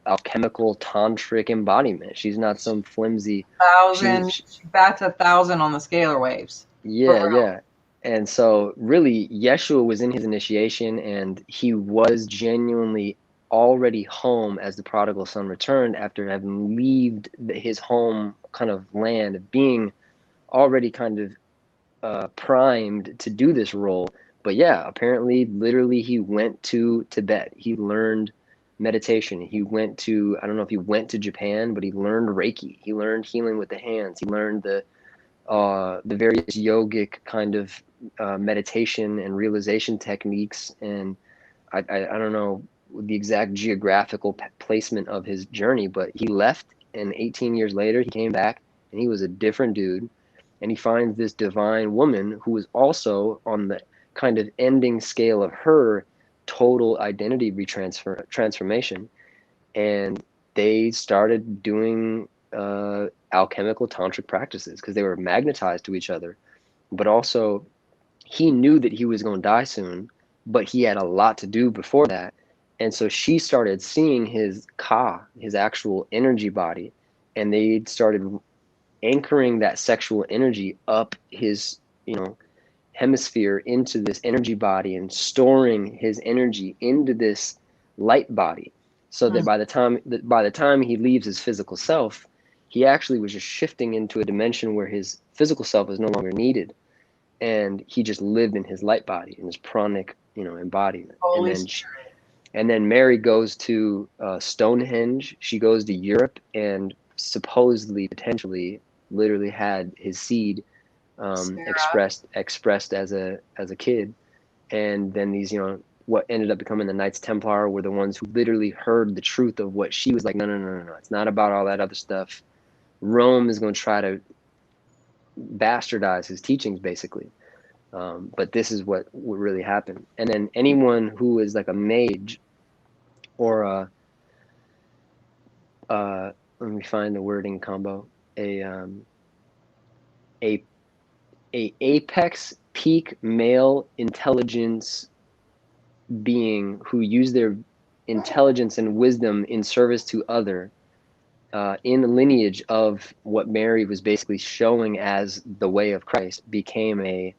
alchemical tantric embodiment. She's not some flimsy. Thousand, she bats 1,000 on the scalar waves. For Yeah, real. yeah. And so really Yeshua was in his initiation, and he was genuinely already home as the prodigal son returned after having left his home kind of land of being already kind of primed to do this role. But yeah, apparently, literally, he went to Tibet. He learned meditation. He went to, I don't know if he went to Japan, but he learned Reiki. He learned healing with the hands. He learned the various yogic kind of meditation and realization techniques. And I don't know the exact geographical placement of his journey, but he left, and 18 years later, he came back, and he was a different dude. And he finds this divine woman who was also on the kind of ending scale of her total identity transformation. And they started doing alchemical tantric practices because they were magnetized to each other. But also, he knew that he was going to die soon, but he had a lot to do before that. And so she started seeing his ka, his actual energy body, and they started anchoring that sexual energy up his, hemisphere into this energy body and storing his energy into this light body, so that Mm. by the time he leaves his physical self, he actually was just shifting into a dimension where his physical self is no longer needed, and he just lived in his light body, in his pranic, embodiment. And Holy then Spirit. Mary goes to Stonehenge. She goes to Europe, and supposedly, potentially, literally had his seed Sarah. expressed as a kid. And then these, what ended up becoming the Knights Templar were the ones who literally heard the truth of what she was like. No, no, no, no, no. It's not about all that other stuff. Rome is going to try to bastardize his teachings, basically. But this is what really happened. And then anyone who is like a mage or let me find the wording combo, a a apex peak male intelligence being who use their intelligence and wisdom in service to other, in the lineage of what Mary was basically showing as the way of Christ, became a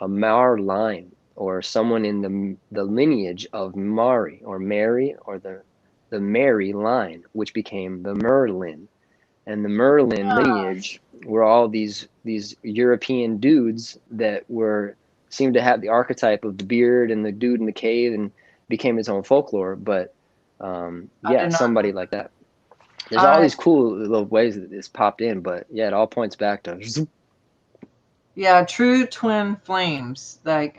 Mar line, or someone in the lineage of Mari or Mary, or the Mary line, which became the Merlin. And the Merlin lineage were all these European dudes that were seemed to have the archetype of the beard and the dude in the cave, and became its own folklore. But I yeah, did not know. somebody like that. There's all these cool little ways that it's popped in, but yeah, it all points back to Yeah, true twin flames. Like,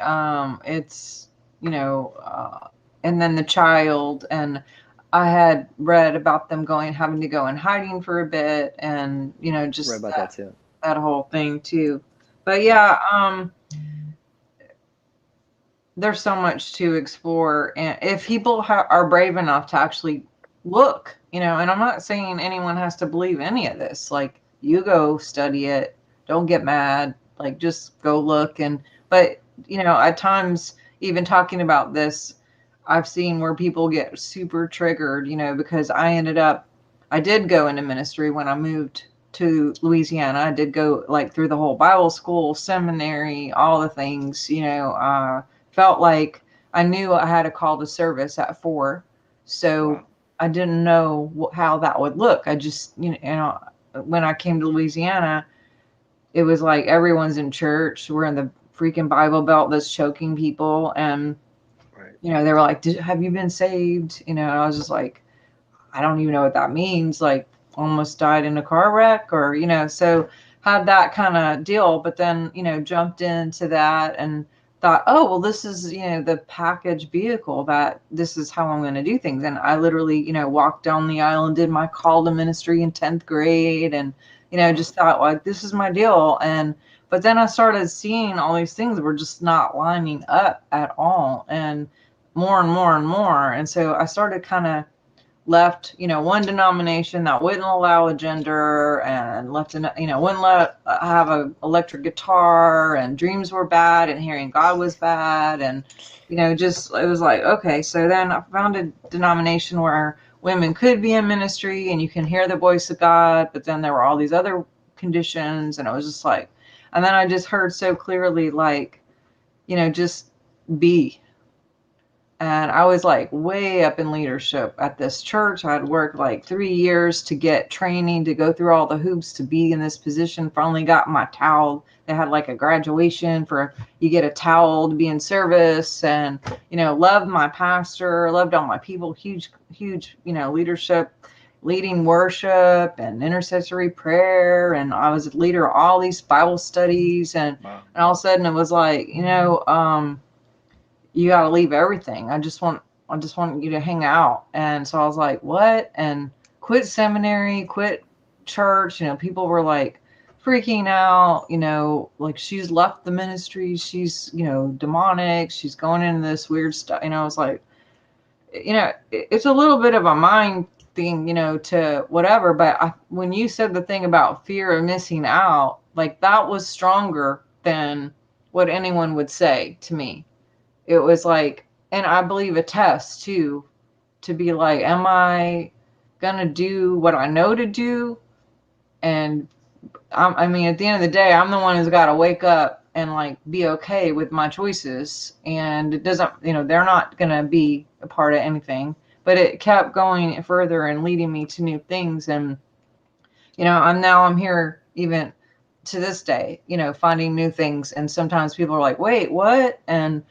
it's, and then the child, and I had read about them having to go in hiding for a bit, and, right just about that too. that whole thing too. But yeah, there's so much to explore, and if people are brave enough to actually look, and I'm not saying anyone has to believe any of this. Like, you go study it, don't get mad, like, just go look. But at times, even talking about this, I've seen where people get super triggered, because I did go into ministry when I moved to Louisiana. I did go, like, through the whole Bible school, seminary, all the things. Felt like I knew I had a call to service at 4. So Wow. I didn't know how that would look. I just, when I came to Louisiana, it was like everyone's in church. We're in the freaking Bible Belt that's choking people. And, Right. they were like, have you been saved? And I was just like, I don't even know what that means. Like, almost died in a car wreck, or, so had that kind of deal. But then, jumped into that and thought, oh, well, this is, the package vehicle, that this is how I'm going to do things. And I literally, walked down the aisle and did my call to ministry in 10th grade. And, just thought, like, this is my deal. But then I started seeing all these things were just not lining up at all. And more and more and more. And so I started kind of left, one denomination that wouldn't allow a gender, and wouldn't let have a electric guitar, and dreams were bad, and hearing God was bad. And, just, it was like, okay. So then I found a denomination where women could be in ministry and you can hear the voice of God, but then there were all these other conditions, and it was just like, and then I just heard so clearly, like, just be. And I was like way up in leadership at this church. I'd worked like 3 years to get training, to go through all the hoops to be in this position. Finally got my towel. They had like a graduation for, you get a towel to be in service. And, loved my pastor, loved all my people, huge, huge, leadership, leading worship and intercessory prayer. And I was a leader of all these Bible studies. Wow. And all of a sudden it was like, you got to leave everything. I just want you to hang out. And so I was like, what? And quit seminary, quit church. People were like freaking out, like, she's left the ministry. She's, demonic. She's going into this weird stuff. I was like, it's a little bit of a mind thing, to whatever. But when you said the thing about fear of missing out, like, that was stronger than what anyone would say to me. It was like, and I believe a test too, to be like, am I gonna do what I know to do? And I mean, at the end of the day, I'm the one who's got to wake up and, like, be okay with my choices. And it doesn't, they're not gonna be a part of anything. But it kept going further and leading me to new things. And, I'm here even to this day, finding new things. And sometimes people are like, wait, what? And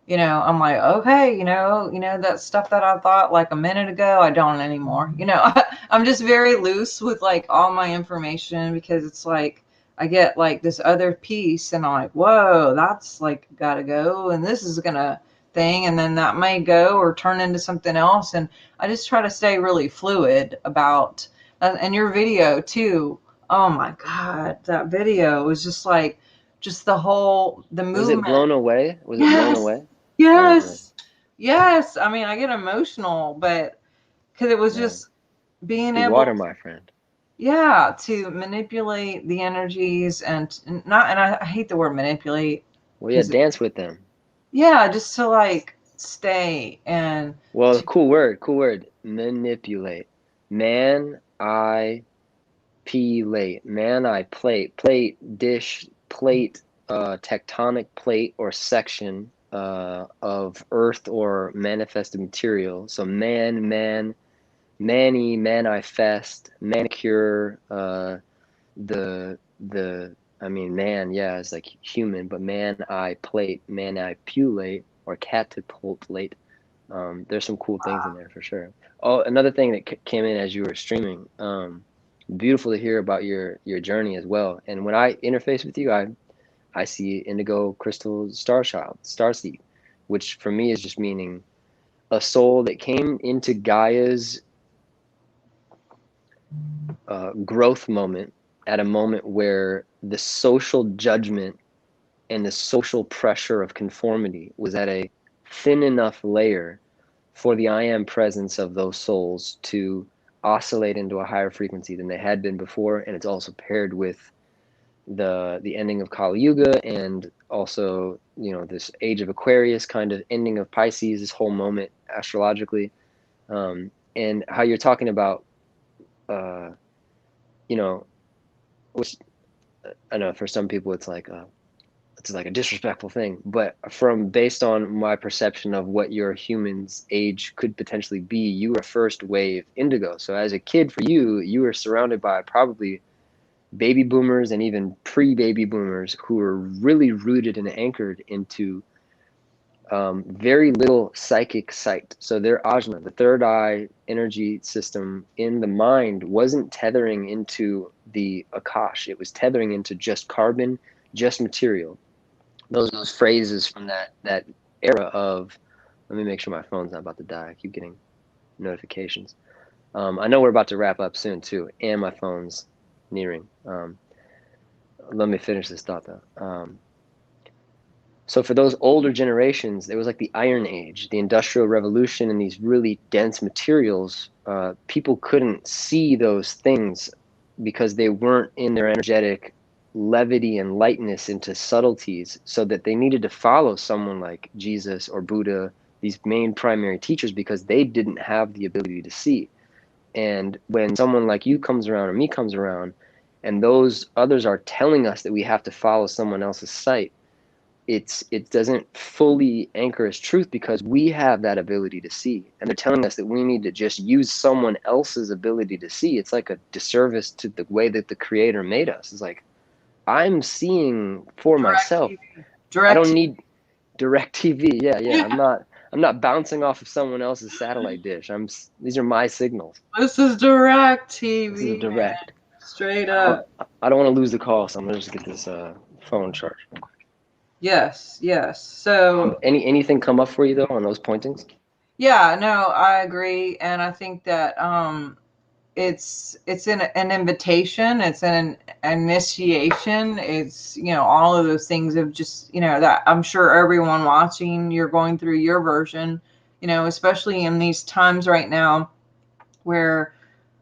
I'm like, okay, that stuff that I thought like a minute ago, I don't anymore. I'm just very loose with, like, all my information, because it's like I get like this other piece and I'm like, whoa, that's like gotta go, and this is gonna thing, and then that may go or turn into something else. And I just try to stay really fluid about, and your video too. Oh my God, that video was just like, just the Was it movement. blown away? Was it blown Yes. away? Man, Yes. Yes. I mean, I get emotional, but because it was man. just being Be able, water, my friend. yeah, to manipulate the energies, and not, and I hate the word manipulate, Well, yeah, because, dance with them. yeah, just to, like, stay and Well, to, cool word, cool word. Manipulate. Man, I late. Man, I plate. Plate, dish, plate, tectonic plate or section of earth or manifested material. So man, manifest, manicure, I mean, man, yeah, it's like human, but man, I plate, man, I pulate or catapulate. There's some cool things in there for sure. Oh, another thing that came in as you were streaming. Beautiful to hear about your journey as well. And when I interface with you, I see indigo crystal star child, star seed, which for me is just meaning a soul that came into Gaia's growth moment at a moment where the social judgment and the social pressure of conformity was at a thin enough layer for the I am presence of those souls to oscillate into a higher frequency than they had been before. And it's also paired with the ending of Kali Yuga, and also, you know, this age of Aquarius, kind of ending of Pisces, this whole moment astrologically. And how you're talking about, you know, which I know for some people it's like a disrespectful thing, but from based on my perception of what your human's age could potentially be, you were first wave indigo. So as a kid, for you, you were surrounded by probably baby boomers and even pre-baby boomers who were really rooted and anchored into very little psychic sight. So their ajna, the third eye energy system in the mind, wasn't tethering into the akash. It was tethering into just carbon, just material. Those phrases from that era of, let me make sure my phone's not about to die. I keep getting notifications. I know we're about to wrap up soon too, and my phone's nearing. Let me finish this thought though. So for those older generations, it was like the Iron Age, the Industrial Revolution, and these really dense materials. People couldn't see those things because they weren't in their energetic levity and lightness into subtleties, so that they needed to follow someone like Jesus or Buddha, these main primary teachers, because they didn't have the ability to see. And when someone like you comes around or me comes around, and those others are telling us that we have to follow someone else's sight, it doesn't fully anchor as truth, because we have that ability to see, and they're telling us that we need to just use someone else's ability to see. It's like a disservice to the way that the creator made us. It's like, I'm seeing for Direct myself. TV. I Direct don't TV. need direct TV. Yeah, Yeah. I'm not bouncing off of someone else's satellite dish. These are my signals. This is direct This is a TV, man. direct. Straight I don't up. I don't want to lose the call, so I'm gonna just get this phone charged. Yes, yes. So Anything come up for you though on those pointings? yeah, no, I agree, and I think that it's an invitation, it's an initiation, it's, you know, all of those things of just, you know, that I'm sure everyone watching, you're going through your version, you know, especially in these times right now where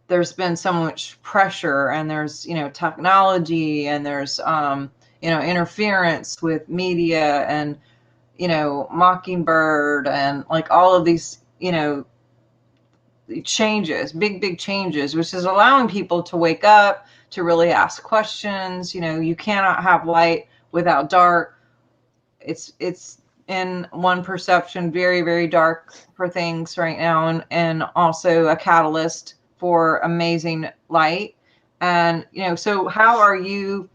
there's been so much pressure, and there's, you know, technology, and there's you know, interference with media, and, you know, Mockingbird, and like all of these, you know, changes, big changes, which is allowing people to wake up, to really ask questions. You know, you cannot have light without dark. It's in one perception very dark for things right now, and also a catalyst for amazing light. And, you know, so how are you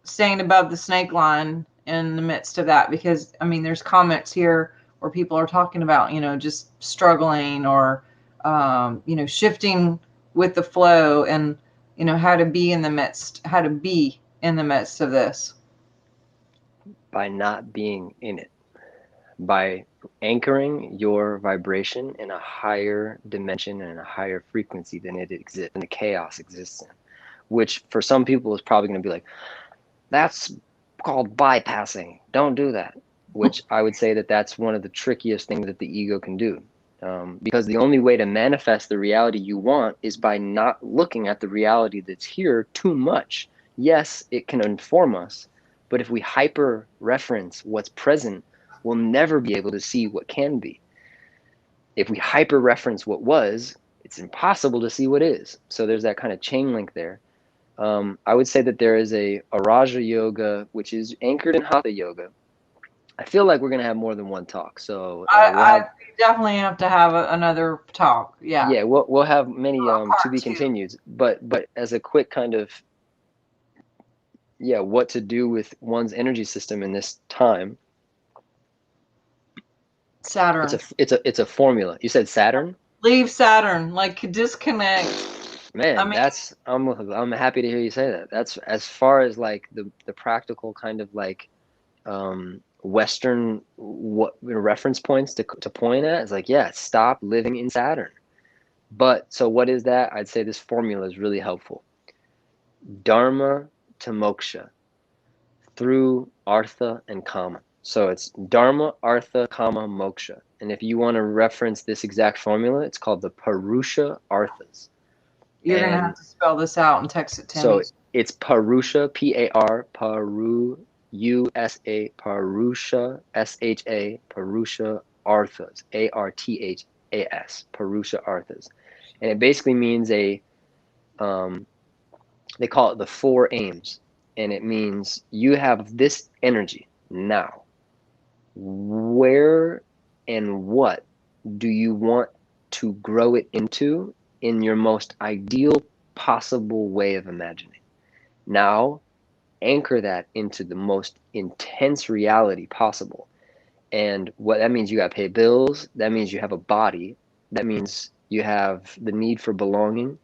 staying above the snake line in the midst of that? Because I mean, there's comments here where people are talking about, you know, just struggling, or you know, shifting with the flow, and, you know, how to be in the midst, of this. By not being in it, by anchoring your vibration in a higher dimension and a higher frequency than it exists, and the chaos exists in, which for some people is probably going to be like, that's called bypassing. Don't do that. Which I would say that that's one of the trickiest things that the ego can do. Because the only way to manifest the reality you want is by not looking at the reality that's here too much. Yes, it can inform us, but if we hyper reference what's present, we'll never be able to see what can be. If we hyper reference what was, it's impossible to see what is. So there's that kind of chain link there. I would say that there is a Raja Yoga, which is anchored in Hatha Yoga. I feel like we're going to have more than one talk. So we'll I have, definitely have to have another talk. Yeah. yeah, we'll have many to Part be two. continued. But as a quick kind of, yeah, what to do with one's energy system in this time. Saturn. It's a formula. You said Saturn? Leave Saturn. Like disconnect. I Man, mean, that's I'm happy to hear you say that. That's as far as like the practical kind of like Western what reference points to point at. It's like, yeah, stop living in Saturn. But so what is that? I'd say this formula is really helpful. Dharma to moksha through artha and kama. So it's dharma, artha, kama, moksha. And if you want to reference this exact formula, it's called the Purusha Arthas. you're gonna have And to spell this out and text it to so me. it's Purusha, P-A-R, Paru, U-S-A, Purusha, S-H-A, Purusha Arthas, A-R-T-H-A-S, Purusha Arthas. And it basically means um, they call it the four aims. And it means you have this energy now. Where and what do you want to grow it into in your most ideal possible way of imagining? Now, anchor that into the most intense reality possible. And what that means, you got to pay bills. That means you have a body. That means you have the need for belonging.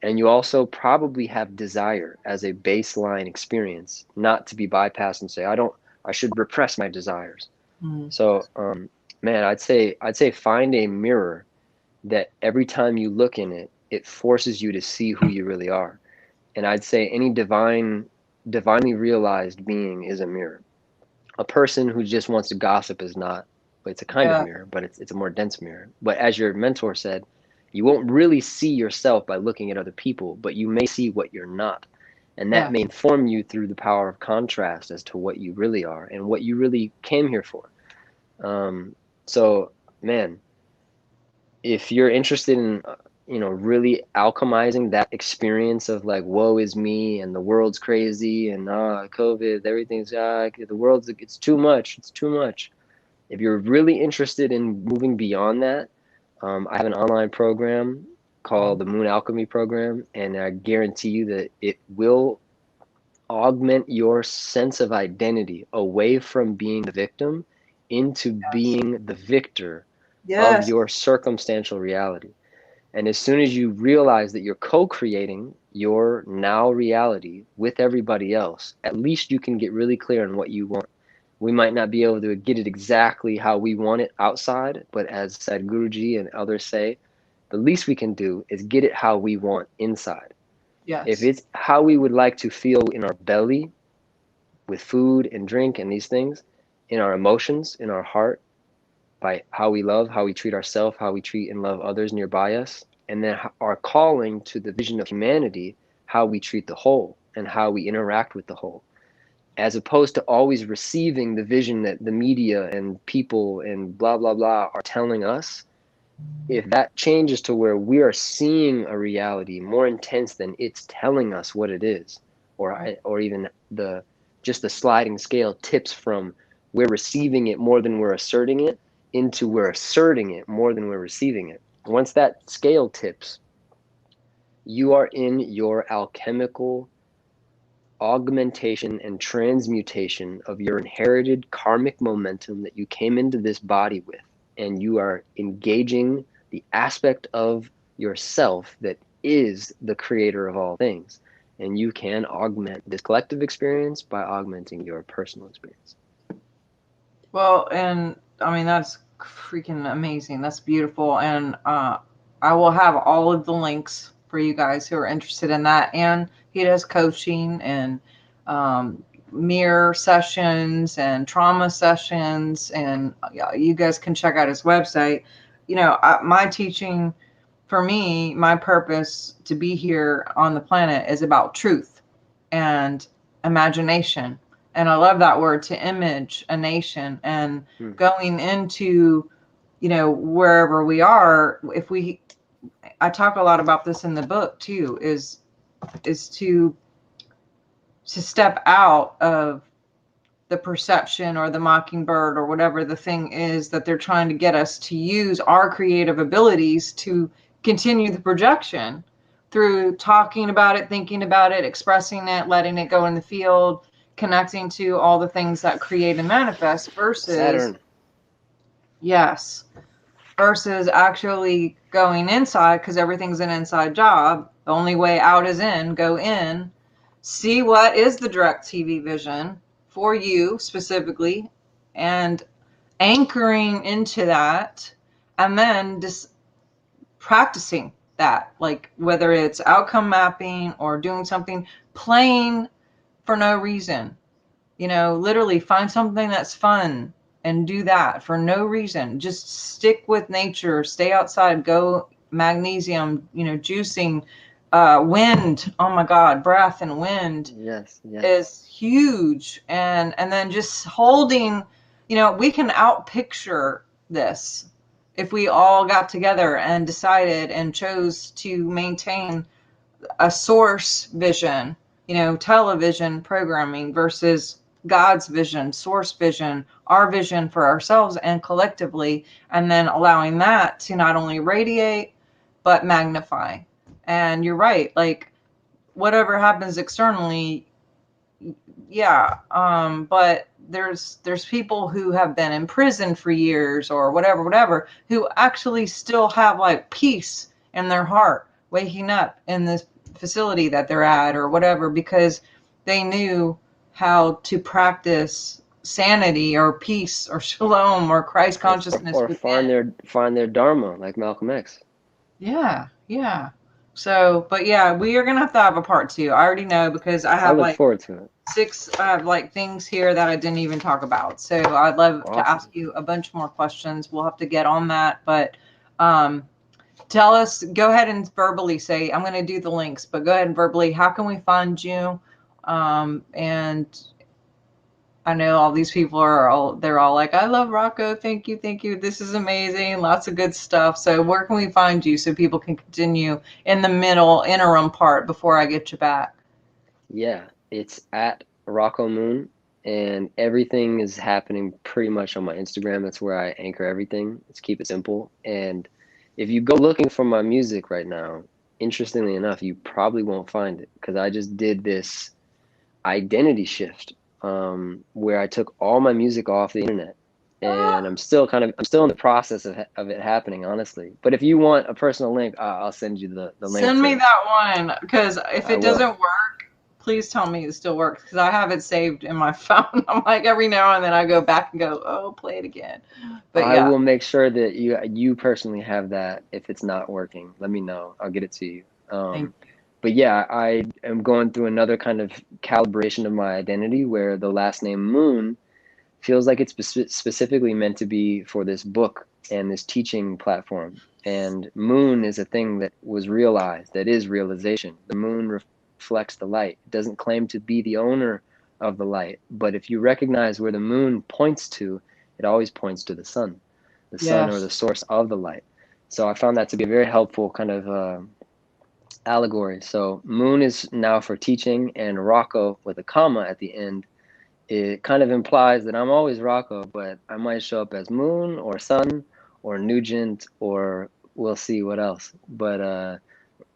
And you also probably have desire as a baseline experience, not to be bypassed and say, I should repress my desires. Mm. So, man, I'd say find a mirror that every time you look in it, it forces you to see who you really are. And I'd say any divinely realized being is a mirror. A person who just wants to gossip is not, but it's a kind of Yeah, mirror, but it's a more dense mirror. But as your mentor said, you won't really see yourself by looking at other people, but you may see what you're not. And that yeah, may inform you through the power of contrast as to what you really are and what you really came here for. So, man, if you're interested in really alchemizing that experience of like woe is me and the world's crazy and COVID, everything's the world's, it's too much. If you're really interested in moving beyond that, I have an online program called the Moon Alchemy program, and I guarantee you that it will augment your sense of identity away from being the victim into yes, being the victor of yes, your circumstantial reality. And as soon as you realize that you're co-creating your now reality with everybody else, at least you can get really clear on what you want. We might not be able to get it exactly how we want it outside, but as said Guruji and others say, the least we can do is get it how we want inside. If yes, it's how we would like to feel in our belly with food and drink and these things, in our emotions, in our heart, by how we love, how we treat ourselves, how we treat and love others nearby us, and then our calling to the vision of humanity, how we treat the whole and how we interact with the whole, as opposed to always receiving the vision that the media and people and blah, blah, blah are telling us. If that changes to where we are seeing a reality more intense than it's telling us what it is, or even just the sliding scale tips from we're receiving it more than we're asserting it into we're asserting it more than we're receiving it. Once that scale tips, you are in your alchemical augmentation and transmutation of your inherited karmic momentum that you came into this body with, and you are engaging the aspect of yourself that is the creator of all things, and you can augment this collective experience by augmenting your personal experience. well, and I mean that's freaking amazing. That's beautiful, and I will have all of the links for you guys who are interested in that. And he does coaching and um, mirror sessions and trauma sessions, and yeah, you guys can check out his website. My teaching, for me, my purpose to be here on the planet is about truth and imagination. And I love that word, to image a nation. And going into, wherever we are, I talk a lot about this in the book too, is to step out of the perception or the mockingbird or whatever the thing is that they're trying to get us to use our creative abilities to continue the projection through talking about it, thinking about it, expressing it, letting it go in the field, connecting to all the things that create and manifest versus Saturn. Yes. Versus actually going inside, because everything's an inside job. The only way out is in. Go in, see what is the direct TV vision for you specifically, and anchoring into that, and then just practicing that, like whether it's outcome mapping or doing something, playing for no reason. Literally find something that's fun and do that for no reason. Just stick with nature, stay outside, go magnesium, juicing, wind. Oh my God, breath and wind Yes, yes. is huge. And then just holding, we can out picture this if we all got together and decided and chose to maintain a source vision, television programming versus God's vision, source vision, our vision for ourselves and collectively, and then allowing that to not only radiate, but magnify. And you're right, like whatever happens externally, yeah, but there's people who have been in prison for years or whatever, who actually still have like peace in their heart, waking up in this facility that they're at or whatever, because they knew how to practice sanity or peace or shalom or Christ consciousness Or within. find their dharma, like Malcolm X. Yeah, yeah. So, but yeah, we are gonna have a part two. I already know, because I I have look like forward to it. I have like things here that I didn't even talk about. So I'd love to ask Awesome. you a bunch more questions. We'll have to get on that, but um, tell us, go ahead and verbally say, I'm going to do the links, but go ahead and verbally, how can we find you? And I know all these people they're all like, I love Rocco. Thank you. Thank you. This is amazing. Lots of good stuff. So where can we find you so people can continue in the middle interim part before I get you back? Yeah, it's at Rocco Moon, and everything is happening pretty much on my Instagram. That's where I anchor everything. Let's keep it simple. And if you go looking for my music right now, interestingly enough, you probably won't find it because I just did this identity shift where I took all my music off the internet. And I'm still in the process of it happening, honestly. But if you want a personal link, I'll send you the link Send me to. that one, because if I it will. doesn't work, please tell me it still works, because I have it saved in my phone. I'm like, every now and then I go back and go, oh, play it again. But I yeah, will make sure that you personally have that. If it's not working, let me know. I'll get it to you. thank But yeah, I am going through another kind of calibration of my identity where the last name Moon feels like it's specifically meant to be for this book and this teaching platform. And moon is a thing that was realized, that is realization. The moon reflects the light. It doesn't claim to be the owner of the light, but if you recognize where the moon points to, it always points to the sun or yes, the source of the light. So I found that to be a very helpful kind of allegory. So moon is now for teaching, and Rocco with a comma at the end, it kind of implies that I'm always Rocco, but I might show up as Moon or Sun or Nugent, or we'll see what else. But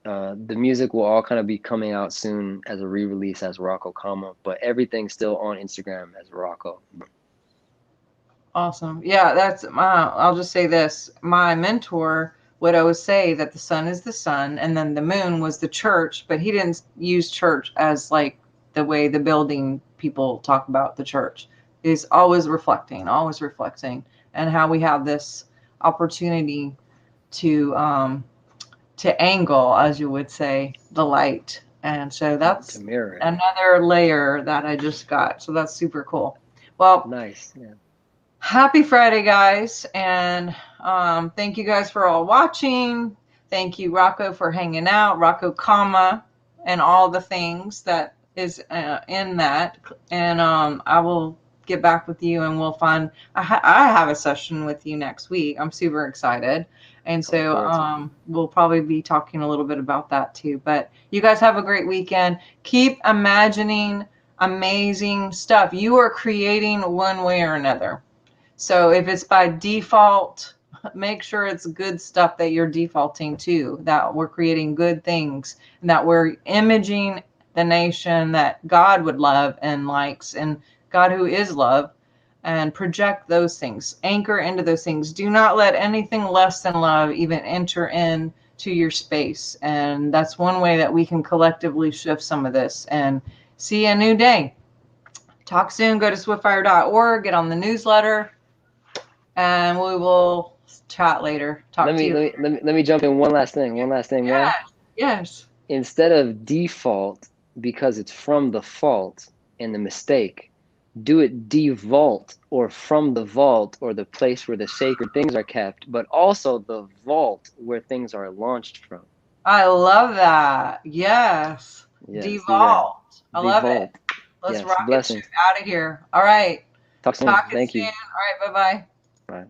the music will all kind of be coming out soon as a re-release as Rocco comma, but everything's still on Instagram as Rocco. awesome. Yeah, I'll just say this. My mentor would always say that the sun is the sun, and then the moon was the church, but he didn't use church as like the way the building people talk about the church. Is always reflecting, and how we have this opportunity to angle, as you would say, the light. And so To that's mirror it. another layer that I just got. So that's super cool. Well, Nice. Yeah. happy Friday, guys. And thank you guys for all watching. Thank you, Rocco, for hanging out, Rocco, comma, and all the things that is in that. And I will get back with you, and we'll find. I have a session with you next week. I'm super excited. And Look so forward to it. we'll probably be talking a little bit about that too. But you guys have a great weekend. Keep imagining amazing stuff. You are creating one way or another. So if it's by default, make sure it's good stuff that you're defaulting to, that we're creating good things, and that we're imaging the nation that God would love and likes, and God who is love, and project those things, anchor into those things. Do not let anything less than love even enter in to your space. And that's one way that we can collectively shift some of this and see a new day. Talk soon. Go to swiftfire.org, get on the newsletter, and we will chat later. Talk to you. Let me jump in one last thing. Yes. Yes. Instead of default, because it's from the fault and the mistake, do it devault, or from the vault, or the place where the sacred things are kept, but also the vault where things are launched from. I love that. Yes. Devault. I love it. Let's rock it out of here. All right. Talk soon. Talk Thank you. All right. Bye-bye. Bye.